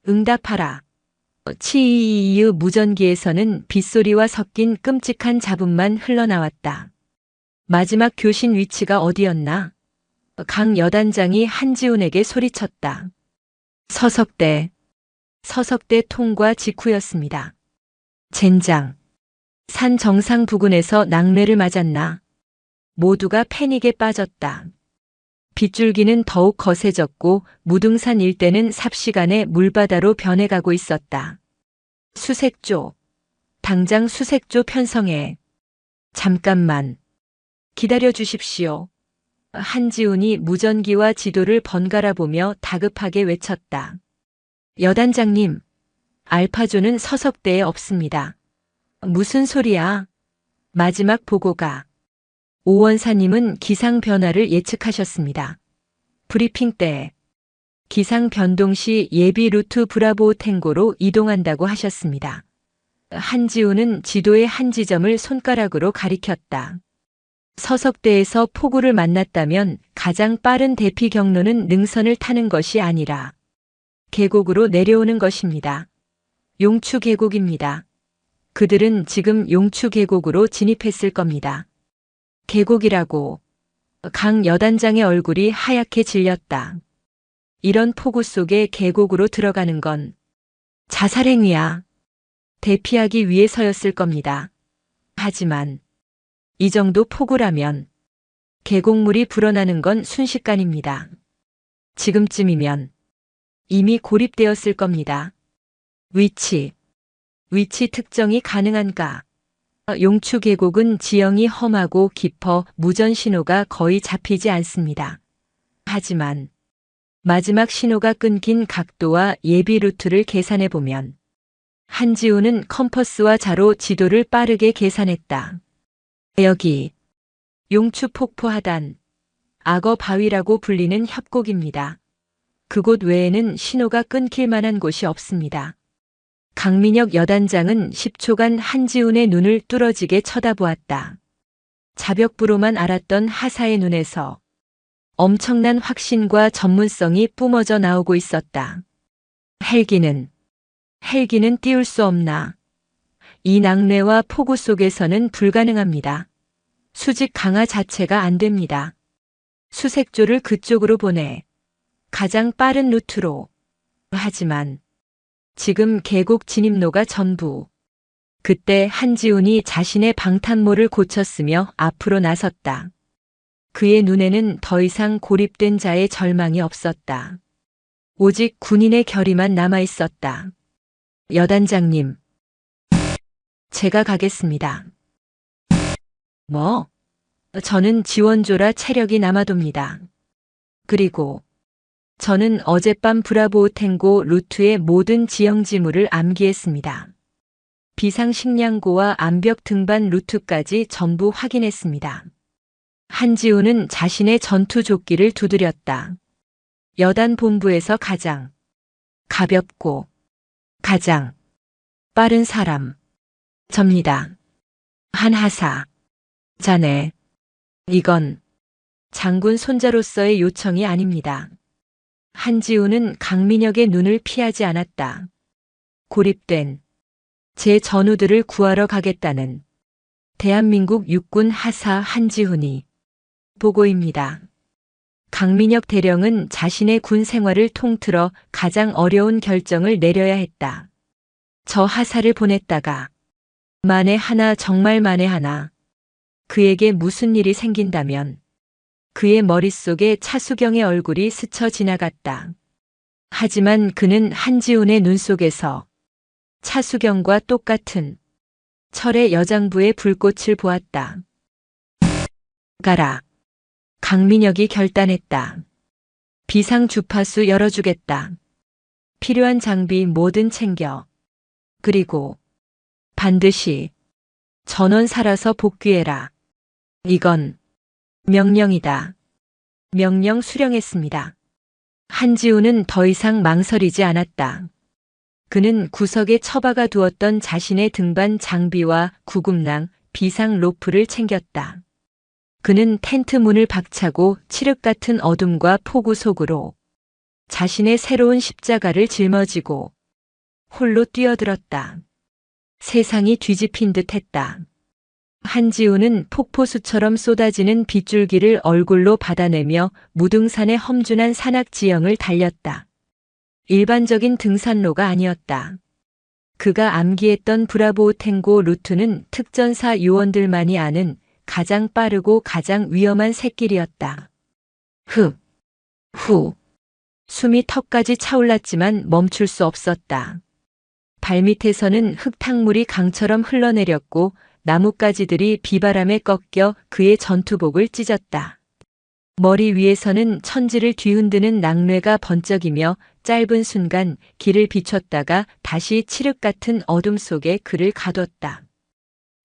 응답하라. 치이이유 무전기에서는 빗소리와 섞인 끔찍한 잡음만 흘러나왔다. 마지막 교신 위치가 어디였나? 강 여단장이 한지훈에게 소리쳤다. 서석대. 서석대 통과 직후였습니다. 젠장. 산 정상 부근에서 낙뢰를 맞았나? 모두가 패닉에 빠졌다. 빗줄기는 더욱 거세졌고 무등산 일대는 삽시간에 물바다로 변해가고 있었다. 수색조. 당장 수색조 편성해. 잠깐만. 기다려 주십시오. 한지훈이 무전기와 지도를 번갈아 보며 다급하게 외쳤다. 여단장님, 알파조는 서석대에 없습니다. 무슨 소리야? 마지막 보고가. 오원사님은 기상 변화를 예측하셨습니다. 브리핑 때 기상 변동 시 예비 루트 브라보 탱고로 이동한다고 하셨습니다. 한지훈은 지도의 한 지점을 손가락으로 가리켰다. 서석대에서 폭우를 만났다면 가장 빠른 대피 경로는 능선을 타는 것이 아니라 계곡으로 내려오는 것입니다. 용추 계곡입니다. 그들은 지금 용추 계곡으로 진입했을 겁니다. 계곡이라고. 강 여단장의 얼굴이 하얗게 질렸다. 이런 폭우 속에 계곡으로 들어가는 건 자살행위야. 대피하기 위해서였을 겁니다. 하지만 이 정도 폭우라면 계곡물이 불어나는 건 순식간입니다. 지금쯤이면 이미 고립되었을 겁니다. 위치 특정이 가능한가? 용추 계곡은 지형이 험하고 깊어 무전 신호가 거의 잡히지 않습니다. 하지만 마지막 신호가 끊긴 각도와 예비 루트를 계산해 보면 한지훈은 컴퍼스와 자로 지도를 빠르게 계산했다. 여기 용추 폭포 하단, 악어 바위라고 불리는 협곡입니다. 그곳 외에는 신호가 끊길 만한 곳이 없습니다. 강민혁 여단장은 10초간 한지훈의 눈을 뚫어지게 쳐다보았다. 자벽부로만 알았던 하사의 눈에서 엄청난 확신과 전문성이 뿜어져 나오고 있었다. 헬기는 띄울 수 없나? 이 낙뢰와 폭우 속에서는 불가능합니다. 수직 강화 자체가 안 됩니다. 수색조를 그쪽으로 보내. 가장 빠른 루트로. 하지만 지금 계곡 진입로가 전부. 그때 한지훈이 자신의 방탄모를 고쳤으며 앞으로 나섰다. 그의 눈에는 더 이상 고립된 자의 절망이 없었다. 오직 군인의 결의만 남아 있었다. 여단장님, 제가 가겠습니다. 뭐? 저는 지원조라 체력이 남아돕니다. 그리고 저는 어젯밤 브라보 탱고 루트의 모든 지형 지물을 암기했습니다. 비상식량고와 암벽 등반 루트까지 전부 확인했습니다. 한지훈은 자신의 전투 조끼를 두드렸다. 여단 본부에서 가장 가볍고 가장 빠른 사람. 접니다. 한하사. 자네. 이건 장군 손자로서의 요청이 아닙니다. 한지훈은 강민혁의 눈을 피하지 않았다. 고립된 제 전우들을 구하러 가겠다는 대한민국 육군 하사 한지훈이 보고입니다. 강민혁 대령은 자신의 군 생활을 통틀어 가장 어려운 결정을 내려야 했다. 저 하사를 보냈다가 만에 하나, 정말 만에 하나 그에게 무슨 일이 생긴다면 그의 머릿속에 차수경의 얼굴이 스쳐 지나갔다. 하지만 그는 한지훈의 눈 속에서 차수경과 똑같은 철의 여장부의 불꽃을 보았다. 가라. 강민혁이 결단했다. 비상 주파수 열어주겠다. 필요한 장비 뭐든 챙겨. 그리고 반드시 전원 살아서 복귀해라. 이건 명령이다. 명령 수령했습니다. 한지우는 더 이상 망설이지 않았다. 그는 구석에 처박아 두었던 자신의 등반 장비와 구급랑, 비상 로프를 챙겼다. 그는 텐트 문을 박차고 칠흑 같은 어둠과 폭우 속으로 자신의 새로운 십자가를 짊어지고 홀로 뛰어들었다. 세상이 뒤집힌 듯 했다. 한지우는 폭포수처럼 쏟아지는 빗줄기를 얼굴로 받아내며 무등산의 험준한 산악 지형을 달렸다. 일반적인 등산로가 아니었다. 그가 암기했던 브라보 탱고 루트는 특전사 요원들만이 아는 가장 빠르고 가장 위험한 샛길이었다. 후. 숨이 턱까지 차올랐지만 멈출 수 없었다. 발밑에서는 흙탕물이 강처럼 흘러내렸고 나뭇가지들이 비바람에 꺾여 그의 전투복을 찢었다. 머리 위에서는 천지를 뒤흔드는 낙뢰가 번쩍이며 짧은 순간 길을 비췄다가 다시 칠흑 같은 어둠 속에 그를 가뒀다.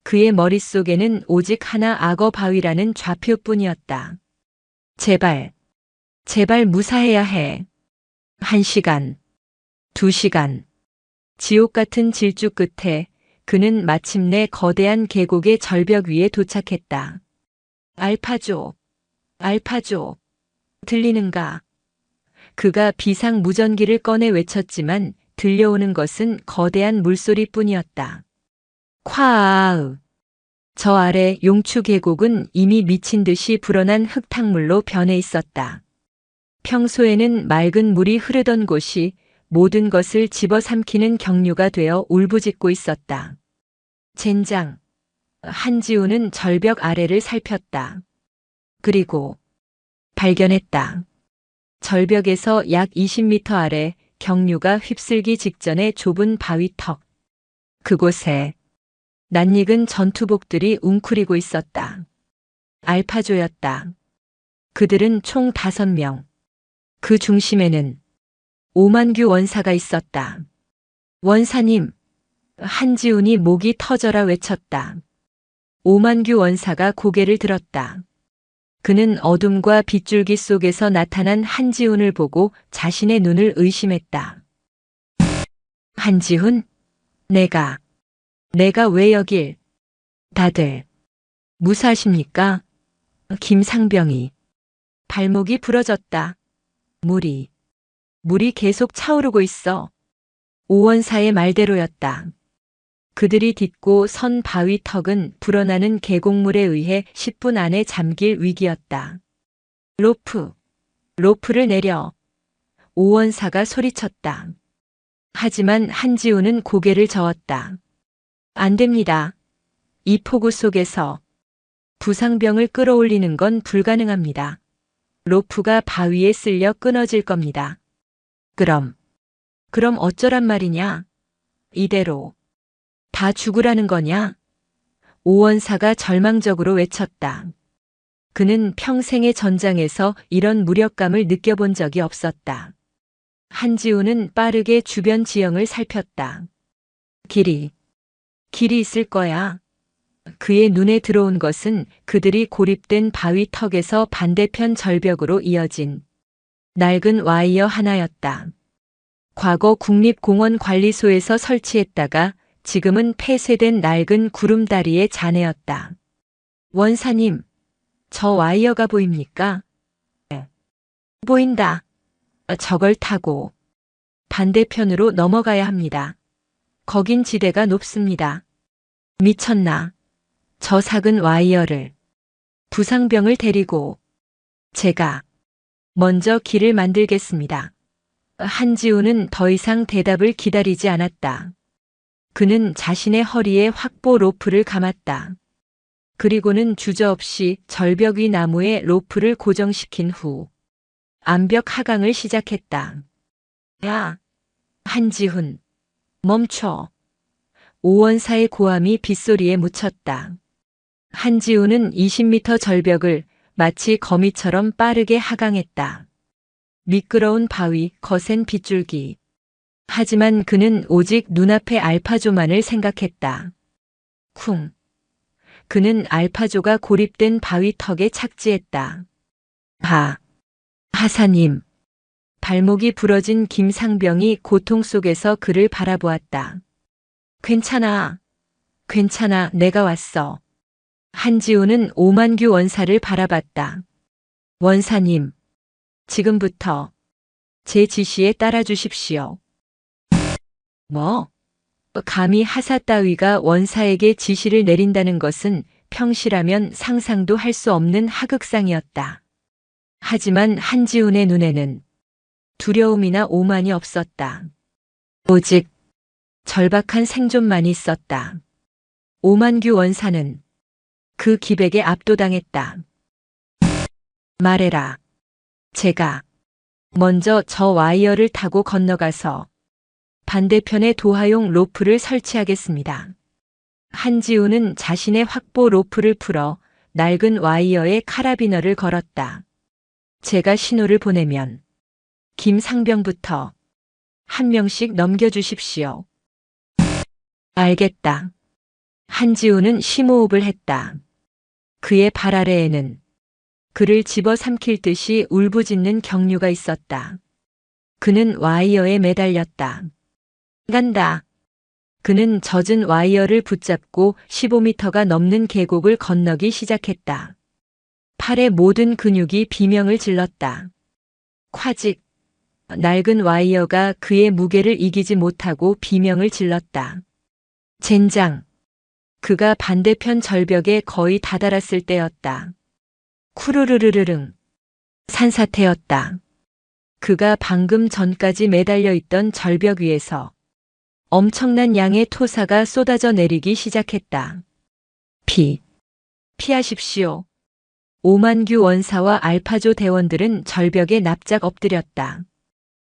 그의 머릿속에는 오직 하나 악어 바위라는 좌표뿐이었다. 제발 무사해야 해. 1시간, 2시간. 지옥 같은 질주 끝에 그는 마침내 거대한 계곡의 절벽 위에 도착했다. 알파조. 들리는가? 그가 비상 무전기를 꺼내 외쳤지만 들려오는 것은 거대한 물소리뿐이었다. 콰아으. 저 아래 용추 계곡은 이미 미친 듯이 불어난 흙탕물로 변해 있었다. 평소에는 맑은 물이 흐르던 곳이 모든 것을 집어삼키는 경류가 되어 울부짖고 있었다. 젠장. 한지우는 절벽 아래를 살폈다. 그리고 발견했다. 절벽에서 약 20m 아래 경류가 휩쓸기 직전의 좁은 바위턱. 그곳에 낯익은 전투복들이 웅크리고 있었다. 알파조였다. 그들은 총 5명. 그 중심에는 오만규 원사가 있었다. 원사님. 한지훈이 목이 터져라 외쳤다. 오만규 원사가 고개를 들었다. 그는 어둠과 빗줄기 속에서 나타난 한지훈을 보고 자신의 눈을 의심했다. 한지훈? 내가 왜 여길? 다들 무사하십니까? 김상병이. 발목이 부러졌다. 물이 계속 차오르고 있어. 오원사의 말대로였다. 그들이 딛고 선 바위 턱은 불어나는 계곡물에 의해 10분 안에 잠길 위기였다. 로프를 내려. 오원사가 소리쳤다. 하지만 한지우는 고개를 저었다. 안 됩니다. 이 폭우 속에서 부상병을 끌어올리는 건 불가능합니다. 로프가 바위에 쓸려 끊어질 겁니다. 그럼 어쩌란 말이냐? 이대로 다 죽으라는 거냐? 오원사가 절망적으로 외쳤다. 그는 평생의 전장에서 이런 무력감을 느껴본 적이 없었다. 한지우는 빠르게 주변 지형을 살폈다. 길이 있을 거야. 그의 눈에 들어온 것은 그들이 고립된 바위 턱에서 반대편 절벽으로 이어진 낡은 와이어 하나였다. 과거 국립공원관리소에서 설치했다가 지금은 폐쇄된 낡은 구름다리의 잔해였다. 원사님, 저 와이어가 보입니까? 네. 보인다. 저걸 타고 반대편으로 넘어가야 합니다. 거긴 지대가 높습니다. 미쳤나? 저 작은 와이어를 부상병을 데리고 제가 먼저 길을 만들겠습니다. 한지우는 더 이상 대답을 기다리지 않았다. 그는 자신의 허리에 확보 로프를 감았다. 그리고는 주저없이 절벽 위 나무에 로프를 고정시킨 후 암벽 하강을 시작했다. 야, 한지훈, 멈춰. 오원사의 고함이 빗소리에 묻혔다. 한지훈은 20m 절벽을 마치 거미처럼 빠르게 하강했다. 미끄러운 바위, 거센 빗줄기. 하지만 그는 오직 눈앞의 알파조만을 생각했다. 쿵. 그는 알파조가 고립된 바위 턱에 착지했다. 하사님. 발목이 부러진 김상병이 고통 속에서 그를 바라보았다. 괜찮아. 괜찮아. 내가 왔어. 한지우는 오만규 원사를 바라봤다. 원사님. 지금부터 제 지시에 따라 주십시오. 뭐? 감히 하사 따위가 원사에게 지시를 내린다는 것은 평시라면 상상도 할 수 없는 하극상이었다. 하지만 한지훈의 눈에는 두려움이나 오만이 없었다. 오직 절박한 생존만 있었다. 오만규 원사는 그 기백에 압도당했다. 말해라. 제가 먼저 저 와이어를 타고 건너가서 반대편에 도하용 로프를 설치하겠습니다. 한지우는 자신의 확보 로프를 풀어 낡은 와이어에 카라비너를 걸었다. 제가 신호를 보내면 김상병부터 한 명씩 넘겨주십시오. 알겠다. 한지우는 심호흡을 했다. 그의 발 아래에는 그를 집어삼킬 듯이 울부짖는 경류가 있었다. 그는 와이어에 매달렸다. 간다. 그는 젖은 와이어를 붙잡고 15m가 넘는 계곡을 건너기 시작했다. 팔의 모든 근육이 비명을 질렀다. 콰직. 낡은 와이어가 그의 무게를 이기지 못하고 비명을 질렀다. 젠장. 그가 반대편 절벽에 거의 다다랐을 때였다. 쿠르르르르릉. 산사태였다. 그가 방금 전까지 매달려 있던 절벽 위에서 엄청난 양의 토사가 쏟아져 내리기 시작했다. 피하십시오. 오만규 원사와 알파조 대원들은 절벽에 납작 엎드렸다.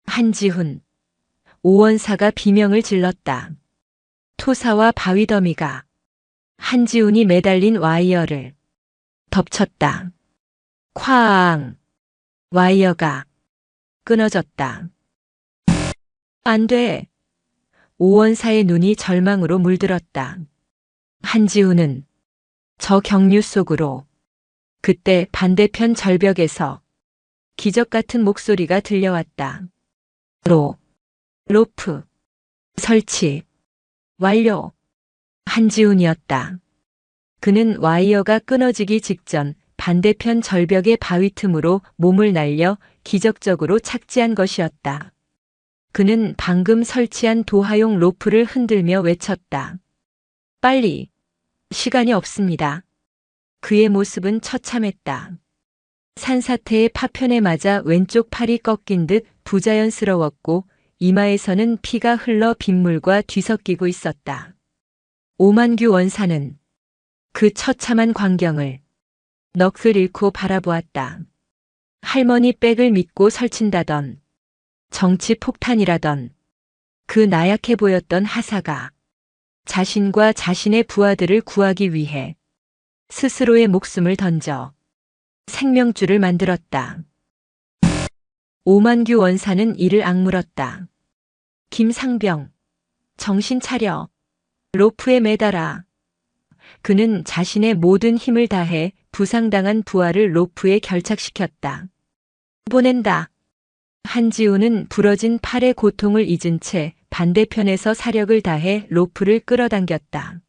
한지훈. 오원사가 비명을 질렀다. 토사와 바위더미가 한지훈이 매달린 와이어를 덮쳤다. 쾅! 와이어가 끊어졌다. 안 돼! 오원사의 눈이 절망으로 물들었다. 한지훈은 저 경류 속으로 그때 반대편 절벽에서 기적 같은 목소리가 들려왔다. 로프 설치 완료. 한지훈이었다. 그는 와이어가 끊어지기 직전 반대편 절벽의 바위 틈으로 몸을 날려 기적적으로 착지한 것이었다. 그는 방금 설치한 도하용 로프를 흔들며 외쳤다. 빨리! 시간이 없습니다. 그의 모습은 처참했다. 산사태의 파편에 맞아 왼쪽 팔이 꺾인 듯 부자연스러웠고 이마에서는 피가 흘러 빗물과 뒤섞이고 있었다. 오만규 원사는 그 처참한 광경을 넋을 잃고 바라보았다. 할머니 백을 믿고 설친다던 정치 폭탄이라던 그 나약해 보였던 하사가 자신과 자신의 부하들을 구하기 위해 스스로의 목숨을 던져 생명줄을 만들었다. 오만규 원사는 이를 악물었다. 김상병, 정신 차려. 로프에 매달아. 그는 자신의 모든 힘을 다해 부상당한 부하를 로프에 결착시켰다. 보낸다. 한지우는 부러진 팔의 고통을 잊은 채 반대편에서 사력을 다해 로프를 끌어당겼다.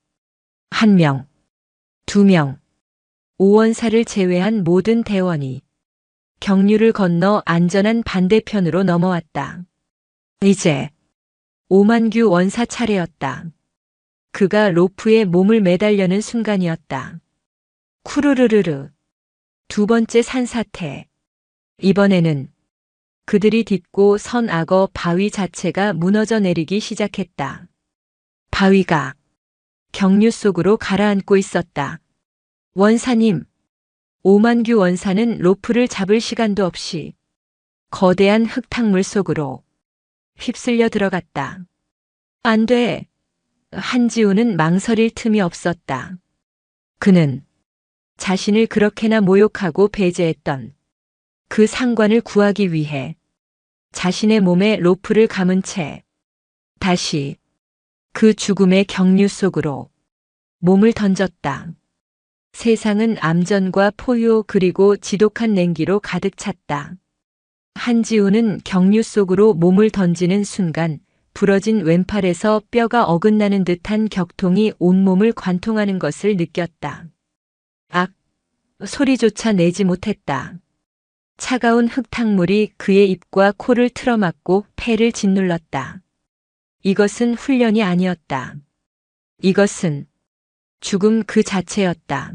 1명, 2명, 오원사를 제외한 모든 대원이 경류를 건너 안전한 반대편으로 넘어왔다. 이제 오만규 원사 차례였다. 그가 로프에 몸을 매달려는 순간이었다. 쿠르르르르. 두 번째 산사태. 이번에는 그들이 딛고 선 악어 바위 자체가 무너져 내리기 시작했다. 바위가 경류 속으로 가라앉고 있었다. 원사님. 오만규 원사는 로프를 잡을 시간도 없이 거대한 흙탕물 속으로 휩쓸려 들어갔다. 안 돼. 한지우는 망설일 틈이 없었다. 그는 자신을 그렇게나 모욕하고 배제했던 그 상관을 구하기 위해 자신의 몸에 로프를 감은 채 다시 그 죽음의 경류 속으로 몸을 던졌다. 세상은 암전과 포효 그리고 지독한 냉기로 가득 찼다. 한지우는 경류 속으로 몸을 던지는 순간 부러진 왼팔에서 뼈가 어긋나는 듯한 격통이 온몸을 관통하는 것을 느꼈다. 악! 소리조차 내지 못했다. 차가운 흙탕물이 그의 입과 코를 틀어막고 폐를 짓눌렀다. 이것은 훈련이 아니었다. 이것은 죽음 그 자체였다.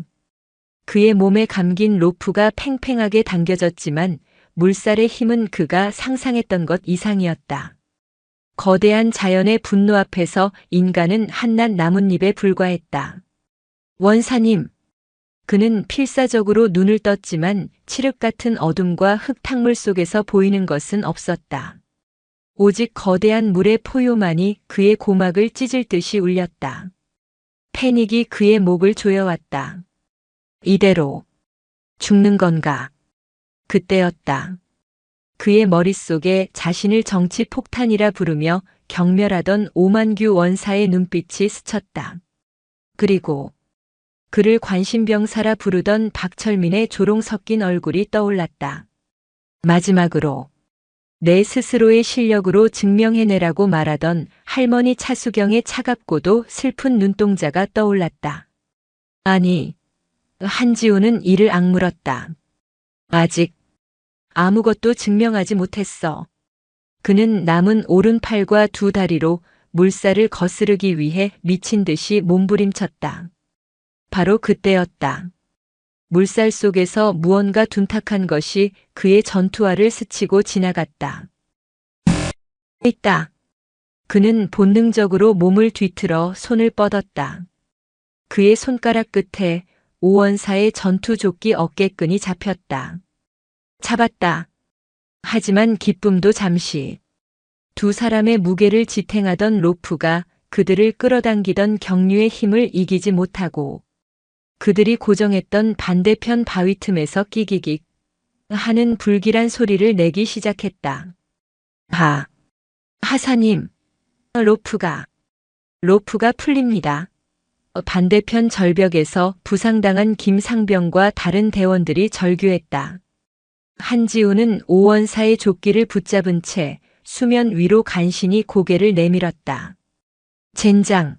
그의 몸에 감긴 로프가 팽팽하게 당겨졌지만 물살의 힘은 그가 상상했던 것 이상이었다. 거대한 자연의 분노 앞에서 인간은 한낱 나뭇잎에 불과했다. 원사님! 그는 필사적으로 눈을 떴지만 칠흑 같은 어둠과 흙탕물 속에서 보이는 것은 없었다. 오직 거대한 물의 포효만이 그의 고막을 찢을 듯이 울렸다. 패닉이 그의 목을 조여왔다. 이대로 죽는 건가? 그때였다. 그의 머릿속에 자신을 정치 폭탄이라 부르며 경멸하던 오만규 원사의 눈빛이 스쳤다. 그리고 그를 관심병사라 부르던 박철민의 조롱 섞인 얼굴이 떠올랐다. 마지막으로 내 스스로의 실력으로 증명해내라고 말하던 할머니 차수경의 차갑고도 슬픈 눈동자가 떠올랐다. 아니, 한지우는 이를 악물었다. 아직 아무것도 증명하지 못했어. 그는 남은 오른팔과 두 다리로 물살을 거스르기 위해 미친 듯이 몸부림쳤다. 바로 그때였다. 물살 속에서 무언가 둔탁한 것이 그의 전투화를 스치고 지나갔다. 있다. 그는 본능적으로 몸을 뒤틀어 손을 뻗었다. 그의 손가락 끝에 오원사의 전투조끼 어깨끈이 잡혔다. 잡았다. 하지만 기쁨도 잠시. 두 사람의 무게를 지탱하던 로프가 그들을 끌어당기던 경류의 힘을 이기지 못하고 그들이 고정했던 반대편 바위 틈에서 끼기기 하는 불길한 소리를 내기 시작했다. 하사님, 로프가 풀립니다. 반대편 절벽에서 부상당한 김상병과 다른 대원들이 절규했다. 한지우는 오원사의 조끼를 붙잡은 채 수면 위로 간신히 고개를 내밀었다. 젠장.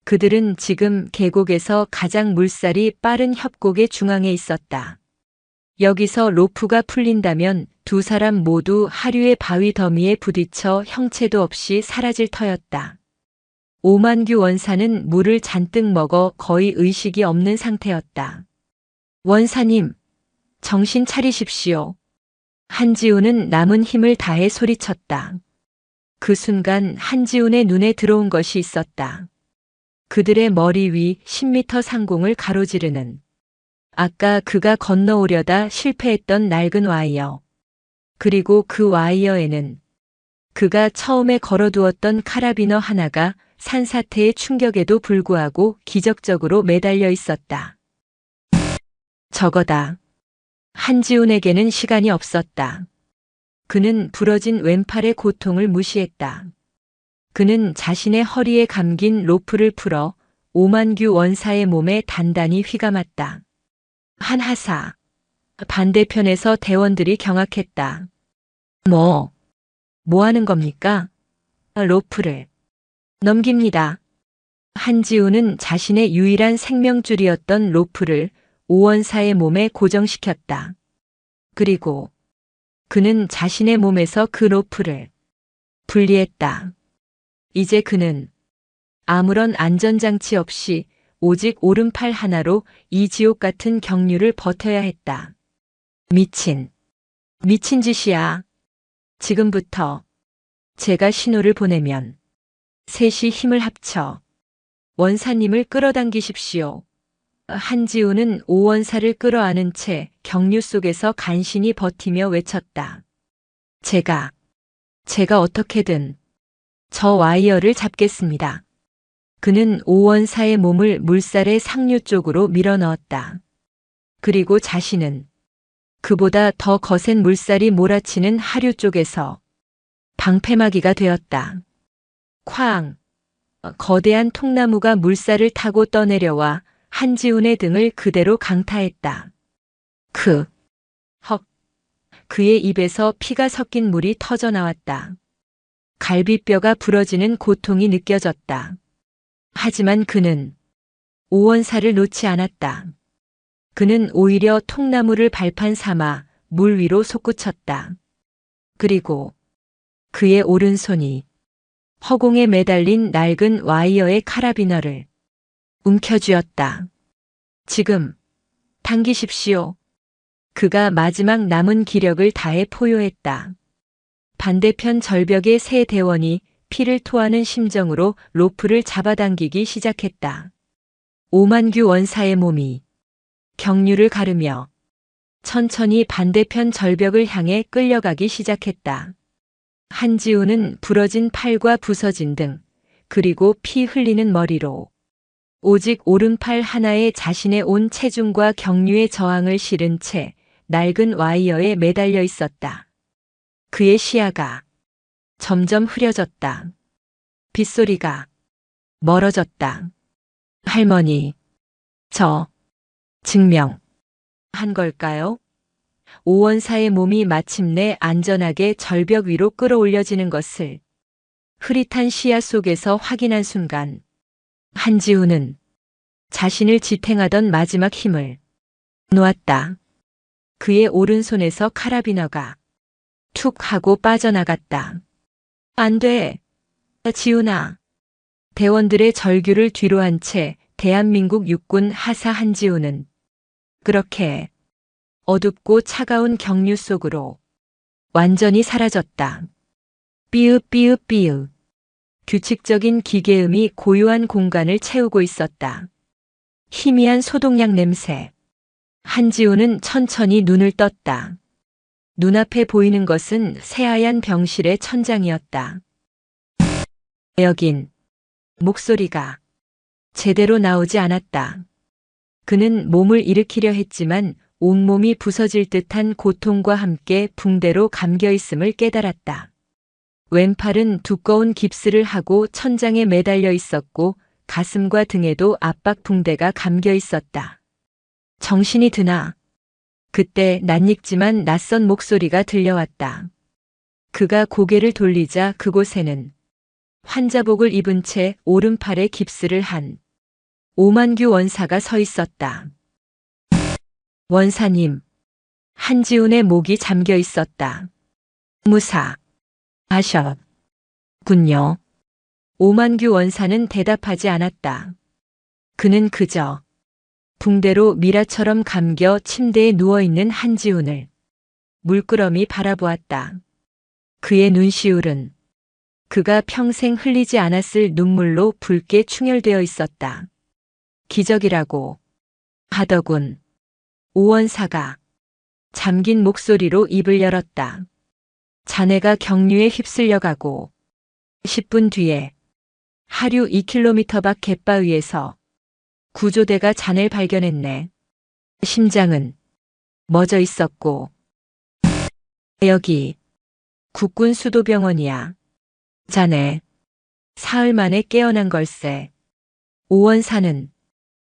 그들은 지금 계곡에서 가장 물살이 빠른 협곡의 중앙에 있었다. 여기서 로프가 풀린다면 두 사람 모두 하류의 바위 더미에 부딪혀 형체도 없이 사라질 터였다. 오만규 원사는 물을 잔뜩 먹어 거의 의식이 없는 상태였다. 원사님, 정신 차리십시오. 한지우는 남은 힘을 다해 소리쳤다. 그 순간 한지훈의 눈에 들어온 것이 있었다. 그들의 머리 위 10m 상공을 가로지르는 아까 그가 건너오려다 실패했던 낡은 와이어. 그리고 그 와이어에는 그가 처음에 걸어두었던 카라비너 하나가 산사태의 충격에도 불구하고 기적적으로 매달려 있었다. 저거다. 한지훈에게는 시간이 없었다. 그는 부러진 왼팔의 고통을 무시했다. 그는 자신의 허리에 감긴 로프를 풀어 오만규 원사의 몸에 단단히 휘감았다. 한하사. 반대편에서 대원들이 경악했다. 뭐 하는 겁니까? 로프를 넘깁니다. 한지우는 자신의 유일한 생명줄이었던 로프를 오원사의 몸에 고정시켰다. 그리고 그는 자신의 몸에서 그 로프를 분리했다. 이제 그는 아무런 안전장치 없이 오직 오른팔 하나로 이 지옥 같은 경류를 버텨야 했다. 미친 짓이야. 지금부터 제가 신호를 보내면 셋이 힘을 합쳐 원사님을 끌어당기십시오. 한지우는 오원사를 끌어안은 채 경류 속에서 간신히 버티며 외쳤다. 제가 어떻게든 저 와이어를 잡겠습니다. 그는 오원사의 몸을 물살의 상류 쪽으로 밀어넣었다. 그리고 자신은 그보다 더 거센 물살이 몰아치는 하류 쪽에서 방패막이가 되었다. 쾅! 거대한 통나무가 물살을 타고 떠내려와 한지훈의 등을 그대로 강타했다. 헉! 그의 입에서 피가 섞인 물이 터져 나왔다. 갈비뼈가 부러지는 고통이 느껴졌다. 하지만 그는 오원사를 놓지 않았다. 그는 오히려 통나무를 발판 삼아 물 위로 솟구쳤다. 그리고 그의 오른손이 허공에 매달린 낡은 와이어의 카라비너를 움켜쥐었다. 지금 당기십시오. 그가 마지막 남은 기력을 다해 포효했다. 반대편 절벽의 새 대원이 피를 토하는 심정으로 로프를 잡아당기기 시작했다. 오만규 원사의 몸이 경류를 가르며 천천히 반대편 절벽을 향해 끌려가기 시작했다. 한지훈은 부러진 팔과 부서진 등, 그리고 피 흘리는 머리로 오직 오른팔 하나에 자신의 온 체중과 경류의 저항을 실은 채 낡은 와이어에 매달려 있었다. 그의 시야가 점점 흐려졌다. 빗소리가 멀어졌다. 할머니, 저 증명한 걸까요? 오원사의 몸이 마침내 안전하게 절벽 위로 끌어올려지는 것을 흐릿한 시야 속에서 확인한 순간 한지훈은 자신을 지탱하던 마지막 힘을 놓았다. 그의 오른손에서 카라비너가 툭 하고 빠져나갔다. 안 돼, 지훈아. 대원들의 절규를 뒤로 한 채 대한민국 육군 하사 한지훈은 그렇게 어둡고 차가운 경류 속으로 완전히 사라졌다. 삐읍. 규칙적인 기계음이 고요한 공간을 채우고 있었다. 희미한 소독약 냄새. 한지훈은 천천히 눈을 떴다. 눈앞에 보이는 것은 새하얀 병실의 천장이었다. 여긴 목소리가 제대로 나오지 않았다. 그는 몸을 일으키려 했지만 온몸이 부서질 듯한 고통과 함께 붕대로 감겨 있음을 깨달았다. 왼팔은 두꺼운 깁스를 하고 천장에 매달려 있었고 가슴과 등에도 압박 붕대가 감겨 있었다. 정신이 드나? 그때 낯익지만 낯선 목소리가 들려왔다. 그가 고개를 돌리자 그곳에는 환자복을 입은 채 오른팔에 깁스를 한 오만규 원사가 서 있었다. 원사님, 한지훈의 목이 잠겨 있었다. 무사하셨군요. 오만규 원사는 대답하지 않았다. 그는 그저 붕대로 미라처럼 감겨 침대에 누워있는 한지훈을 물끄러미 바라보았다. 그의 눈시울은 그가 평생 흘리지 않았을 눈물로 붉게 충혈되어 있었다. 기적이라고 하더군. 오원사가 잠긴 목소리로 입을 열었다. 자네가 경류에 휩쓸려가고 10분 뒤에 하류 2km 밖 갯바위에서 구조대가 자네를 발견했네. 심장은 멎어 있었고. 여기 국군 수도병원이야. 자네 사흘 만에 깨어난 걸세. 오원사는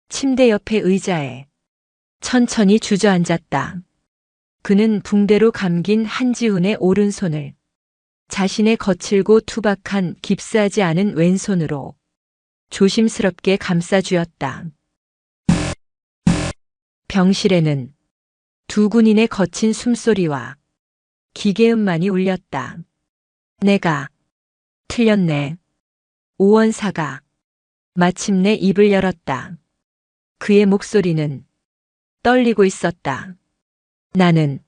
침대 옆에 의자에 천천히 주저앉았다. 그는 붕대로 감긴 한지훈의 오른손을 자신의 거칠고 투박한 깁스하지 않은 왼손으로 조심스럽게 감싸쥐었다. 병실에는 두 군인의 거친 숨소리와 기계음만이 울렸다. 내가 틀렸네. 오원사가 마침내 입을 열었다. 그의 목소리는 떨리고 있었다. 나는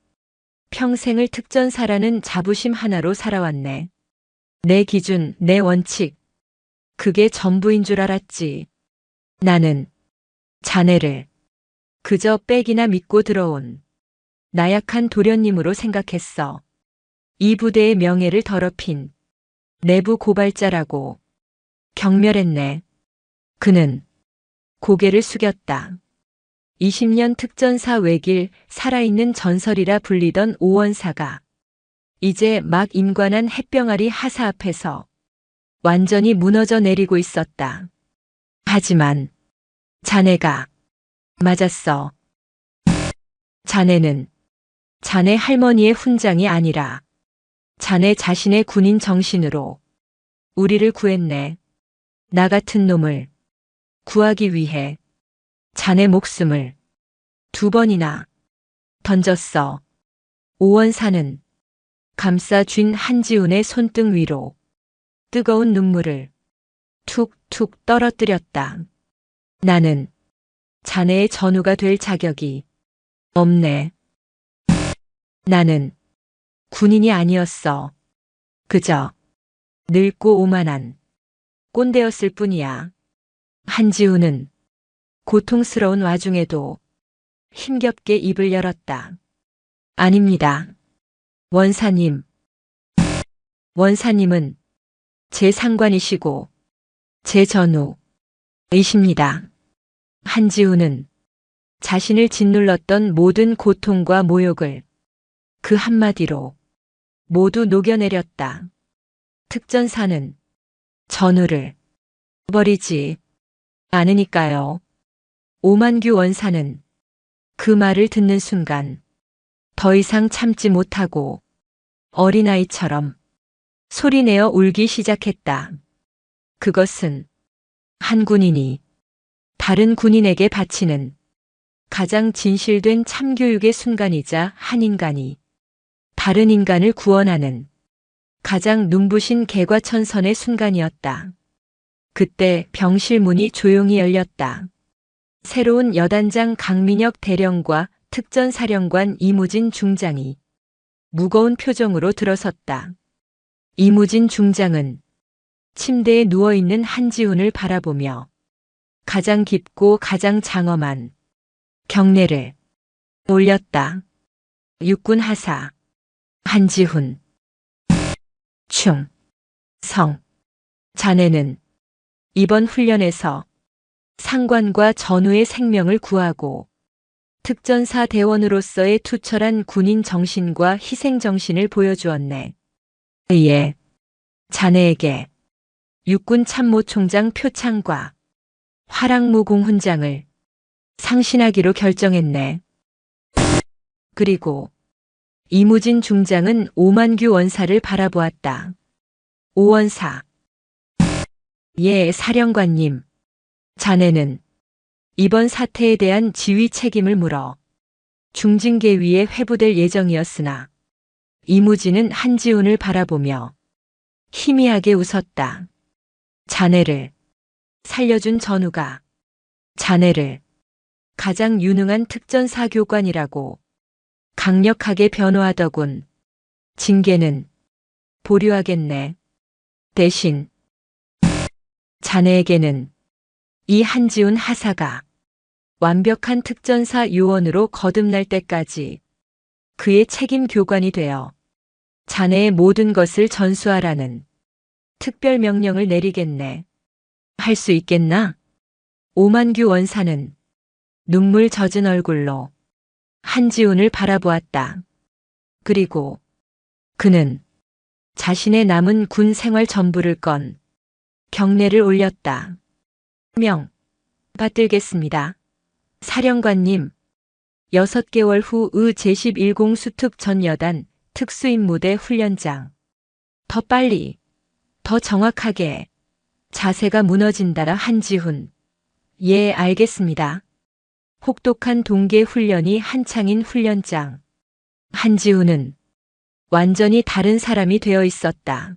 평생을 특전사라는 자부심 하나로 살아왔네. 내 기준, 내 원칙, 그게 전부인 줄 알았지. 나는 자네를 그저 빽이나 믿고 들어온 나약한 도련님으로 생각했어. 이 부대의 명예를 더럽힌 내부 고발자라고 경멸했네. 그는 고개를 숙였다. 20년 특전사 외길 살아있는 전설이라 불리던 오원사가 이제 막 임관한 햇병아리 하사 앞에서 완전히 무너져 내리고 있었다. 하지만 자네가 맞았어. 자네는 자네 할머니의 훈장이 아니라 자네 자신의 군인 정신으로 우리를 구했네. 나 같은 놈을 구하기 위해 자네 목숨을 2번이나 던졌어. 오원사는 감싸쥔 한지훈의 손등 위로 뜨거운 눈물을 툭툭 떨어뜨렸다. 나는 자네의 전우가 될 자격이 없네. 나는 군인이 아니었어. 그저 늙고 오만한 꼰대였을 뿐이야. 한지훈은 고통스러운 와중에도 힘겹게 입을 열었다. 아닙니다. 원사님. 원사님은 제 상관이시고 제 전우이십니다. 한지훈은 자신을 짓눌렀던 모든 고통과 모욕을 그 한마디로 모두 녹여내렸다. 특전사는 전우를 버리지 않으니까요. 오만규 원사는 그 말을 듣는 순간 더 이상 참지 못하고 어린아이처럼 소리내어 울기 시작했다. 그것은 한 군인이 다른 군인에게 바치는 가장 진실된 참교육의 순간이자 한 인간이 다른 인간을 구원하는 가장 눈부신 개과천선의 순간이었다. 그때 병실 문이 조용히 열렸다. 새로운 여단장 강민혁 대령과 특전사령관 이무진 중장이 무거운 표정으로 들어섰다. 이무진 중장은 침대에 누워있는 한지훈을 바라보며 가장 깊고 가장 장엄한 경례를 올렸다. 육군 하사 한지훈. 충성. 자네는 이번 훈련에서 상관과 전우의 생명을 구하고 특전사 대원으로서의 투철한 군인 정신과 희생 정신을 보여주었네. 이에 자네에게 육군 참모총장 표창과 화랑무공훈장을 상신하기로 결정했네. 그리고 이무진 중장은 오만규 원사를 바라보았다. 오원사. 예, 사령관님. 자네는 이번 사태에 대한 지휘 책임을 물어 중징계위에 회부될 예정이었으나 이무진은 한지훈을 바라보며 희미하게 웃었다. 자네를 살려준 전우가 자네를 가장 유능한 특전사 교관이라고 강력하게 변호하더군. 징계는 보류하겠네. 대신 자네에게는 이 한지훈 하사가 완벽한 특전사 요원으로 거듭날 때까지 그의 책임 교관이 되어 자네의 모든 것을 전수하라는 특별 명령을 내리겠네. 할 수 있겠나? 오만규 원사는 눈물 젖은 얼굴로 한지훈을 바라보았다. 그리고 그는 자신의 남은 군 생활 전부를 건 경례를 올렸다. 명 받들겠습니다. 사령관님, 6개월 후의 제11공 수특 전여단 특수임무대 훈련장. 더 빨리, 더 정확하게. 자세가 무너진다라 한지훈. 예, 알겠습니다. 혹독한 동계 훈련이 한창인 훈련장. 한지훈은 완전히 다른 사람이 되어 있었다.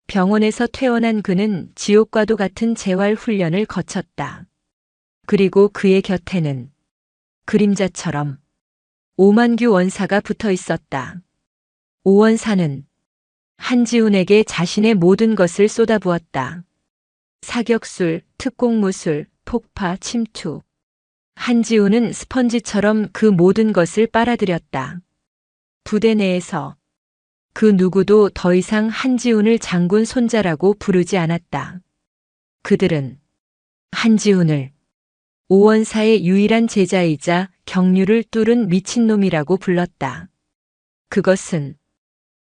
병원에서 퇴원한 그는 지옥과도 같은 재활 훈련을 거쳤다. 그리고 그의 곁에는 그림자처럼 오만규 원사가 붙어 있었다. 오 원사는 한지훈에게 자신의 모든 것을 쏟아부었다. 사격술, 특공무술, 폭파, 침투. 한지훈은 스펀지처럼 그 모든 것을 빨아들였다. 부대 내에서 그 누구도 더 이상 한지훈을 장군 손자라고 부르지 않았다. 그들은 한지훈을 오원사의 유일한 제자이자 경륜을 뚫은 미친놈이라고 불렀다. 그것은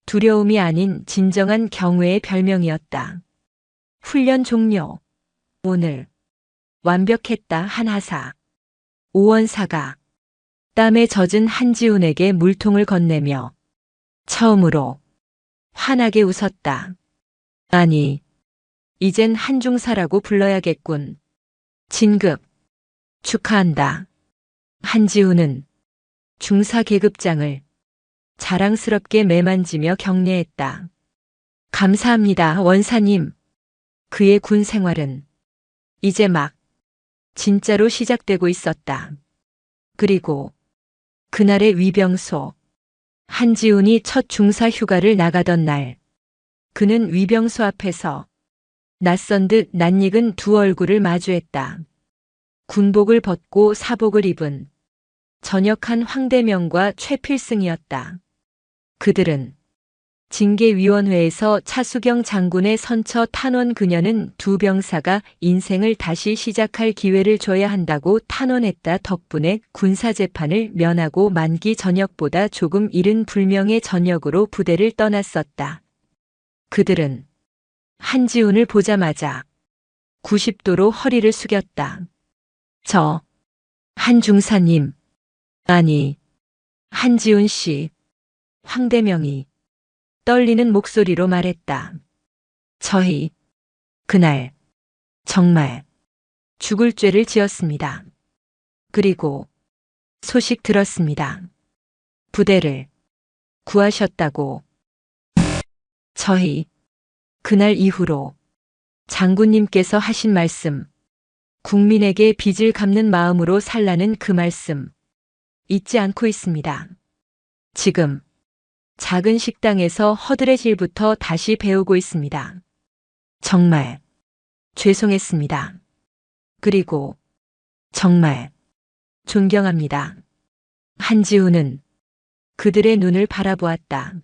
두려움이 아닌 진정한 경외의 별명이었다. 훈련 종료. 오늘 완벽했다 한하사. 오원사가 땀에 젖은 한지훈에게 물통을 건네며 처음으로 환하게 웃었다. 아니, 이젠 한중사라고 불러야겠군. 진급. 축하한다. 한지훈은 중사 계급장을 자랑스럽게 매만지며 격려했다. 감사합니다, 원사님. 그의 군 생활은 이제 막 진짜로 시작되고 있었다. 그리고 그날의 위병소. 한지훈이 첫 중사 휴가를 나가던 날, 그는 위병소 앞에서 낯선 듯 낯익은 두 얼굴을 마주했다. 군복을 벗고 사복을 입은 전역한 황대명과 최필승이었다. 그들은 징계위원회에서 차수경 장군의 선처 탄원. 그녀는 두 병사가 인생을 다시 시작할 기회를 줘야 한다고 탄원했다. 덕분에 군사재판을 면하고 만기 전역보다 조금 이른 불명예 전역으로 부대를 떠났었다. 그들은 한지훈을 보자마자 90도로 허리를 숙였다. 저 한중사님, 아니 한지훈 씨. 황대명이 떨리는 목소리로 말했다. 저희 그날 정말 죽을 죄를 지었습니다. 그리고 소식 들었습니다. 부대를 구하셨다고. 저희 그날 이후로 장군님께서 하신 말씀, 국민에게 빚을 갚는 마음으로 살라는 그 말씀 잊지 않고 있습니다. 지금 작은 식당에서 허드렛일부터 다시 배우고 있습니다. 정말 죄송했습니다. 그리고 정말 존경합니다. 한지훈은 그들의 눈을 바라보았다.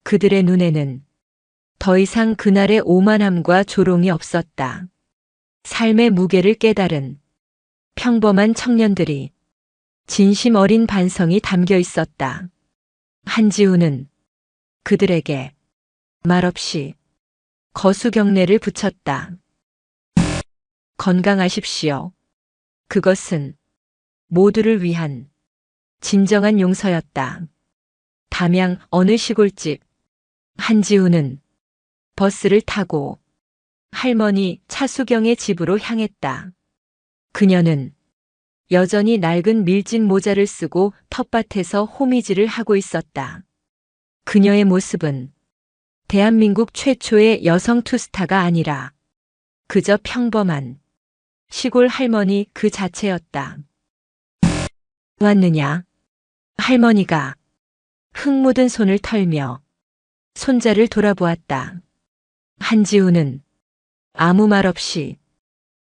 그들의 눈에는 더 이상 그날의 오만함과 조롱이 없었다. 삶의 무게를 깨달은 평범한 청년들이 진심 어린 반성이 담겨 있었다. 한지훈은 그들에게 말없이 거수경례를 붙였다. 건강하십시오. 그것은 모두를 위한 진정한 용서였다. 담양 어느 시골집. 한지훈은 버스를 타고 할머니 차수경의 집으로 향했다. 그녀는 여전히 낡은 밀짚 모자를 쓰고 텃밭에서 호미질을 하고 있었다. 그녀의 모습은 대한민국 최초의 여성 투스타가 아니라 그저 평범한 시골 할머니 그 자체였다. 왔느냐? 할머니가 흙 묻은 손을 털며 손자를 돌아보았다. 한지훈은 아무 말 없이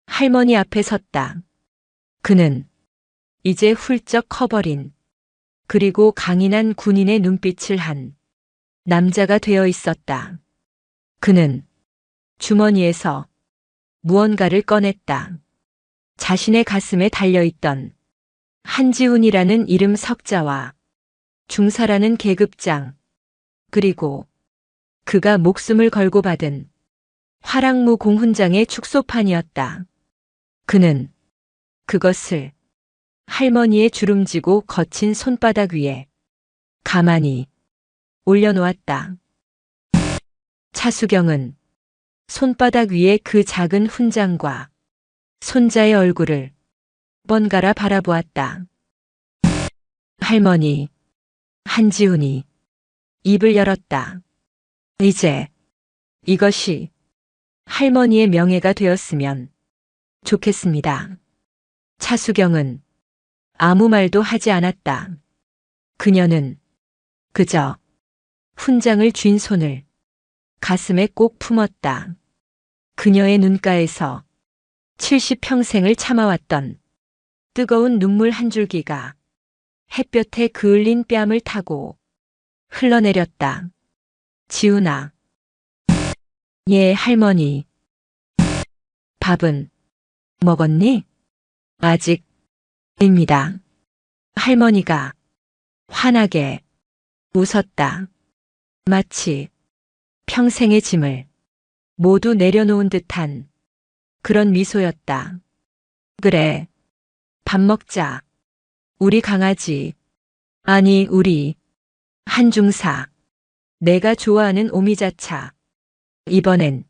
할머니 앞에 섰다. 그는 이제 훌쩍 커버린 그리고 강인한 군인의 눈빛을 한 남자가 되어 있었다. 그는 주머니에서 무언가를 꺼냈다. 자신의 가슴에 달려있던 한지훈이라는 이름 석자와 중사라는 계급장, 그리고 그가 목숨을 걸고 받은 화랑무 공훈장의 축소판이었다. 그는 그것을 할머니의 주름지고 거친 손바닥 위에 가만히 올려놓았다. 차수경은 손바닥 위에 그 작은 훈장과 손자의 얼굴을 번갈아 바라보았다. 할머니, 한지훈이 입을 열었다. 이제 이것이 할머니의 명예가 되었으면 좋겠습니다. 차수경은 아무 말도 하지 않았다. 그녀는 그저 훈장을 쥔 손을 가슴에 꼭 품었다. 그녀의 눈가에서 70평생을 참아왔던 뜨거운 눈물 한 줄기가 햇볕에 그을린 뺨을 타고 흘러내렸다. 지훈아. 예, 할머니. 밥은 먹었니? 아직입니다. 할머니가 환하게 웃었다. 마치 평생의 짐을 모두 내려놓은 듯한 그런 미소였다. 그래. 밥 먹자. 우리 강아지. 아니, 우리 한중사. 내가 좋아하는 오미자차. 이번엔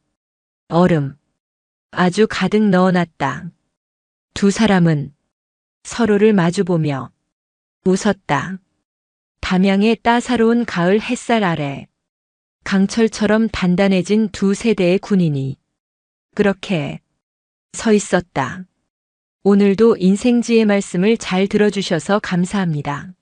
얼음 아주 가득 넣어놨다. 두 사람은 서로를 마주보며 웃었다. 담양의 따사로운 가을 햇살 아래 강철처럼 단단해진 두 세대의 군인이 그렇게 서 있었다. 오늘도 인생지의 말씀을 잘 들어주셔서 감사합니다.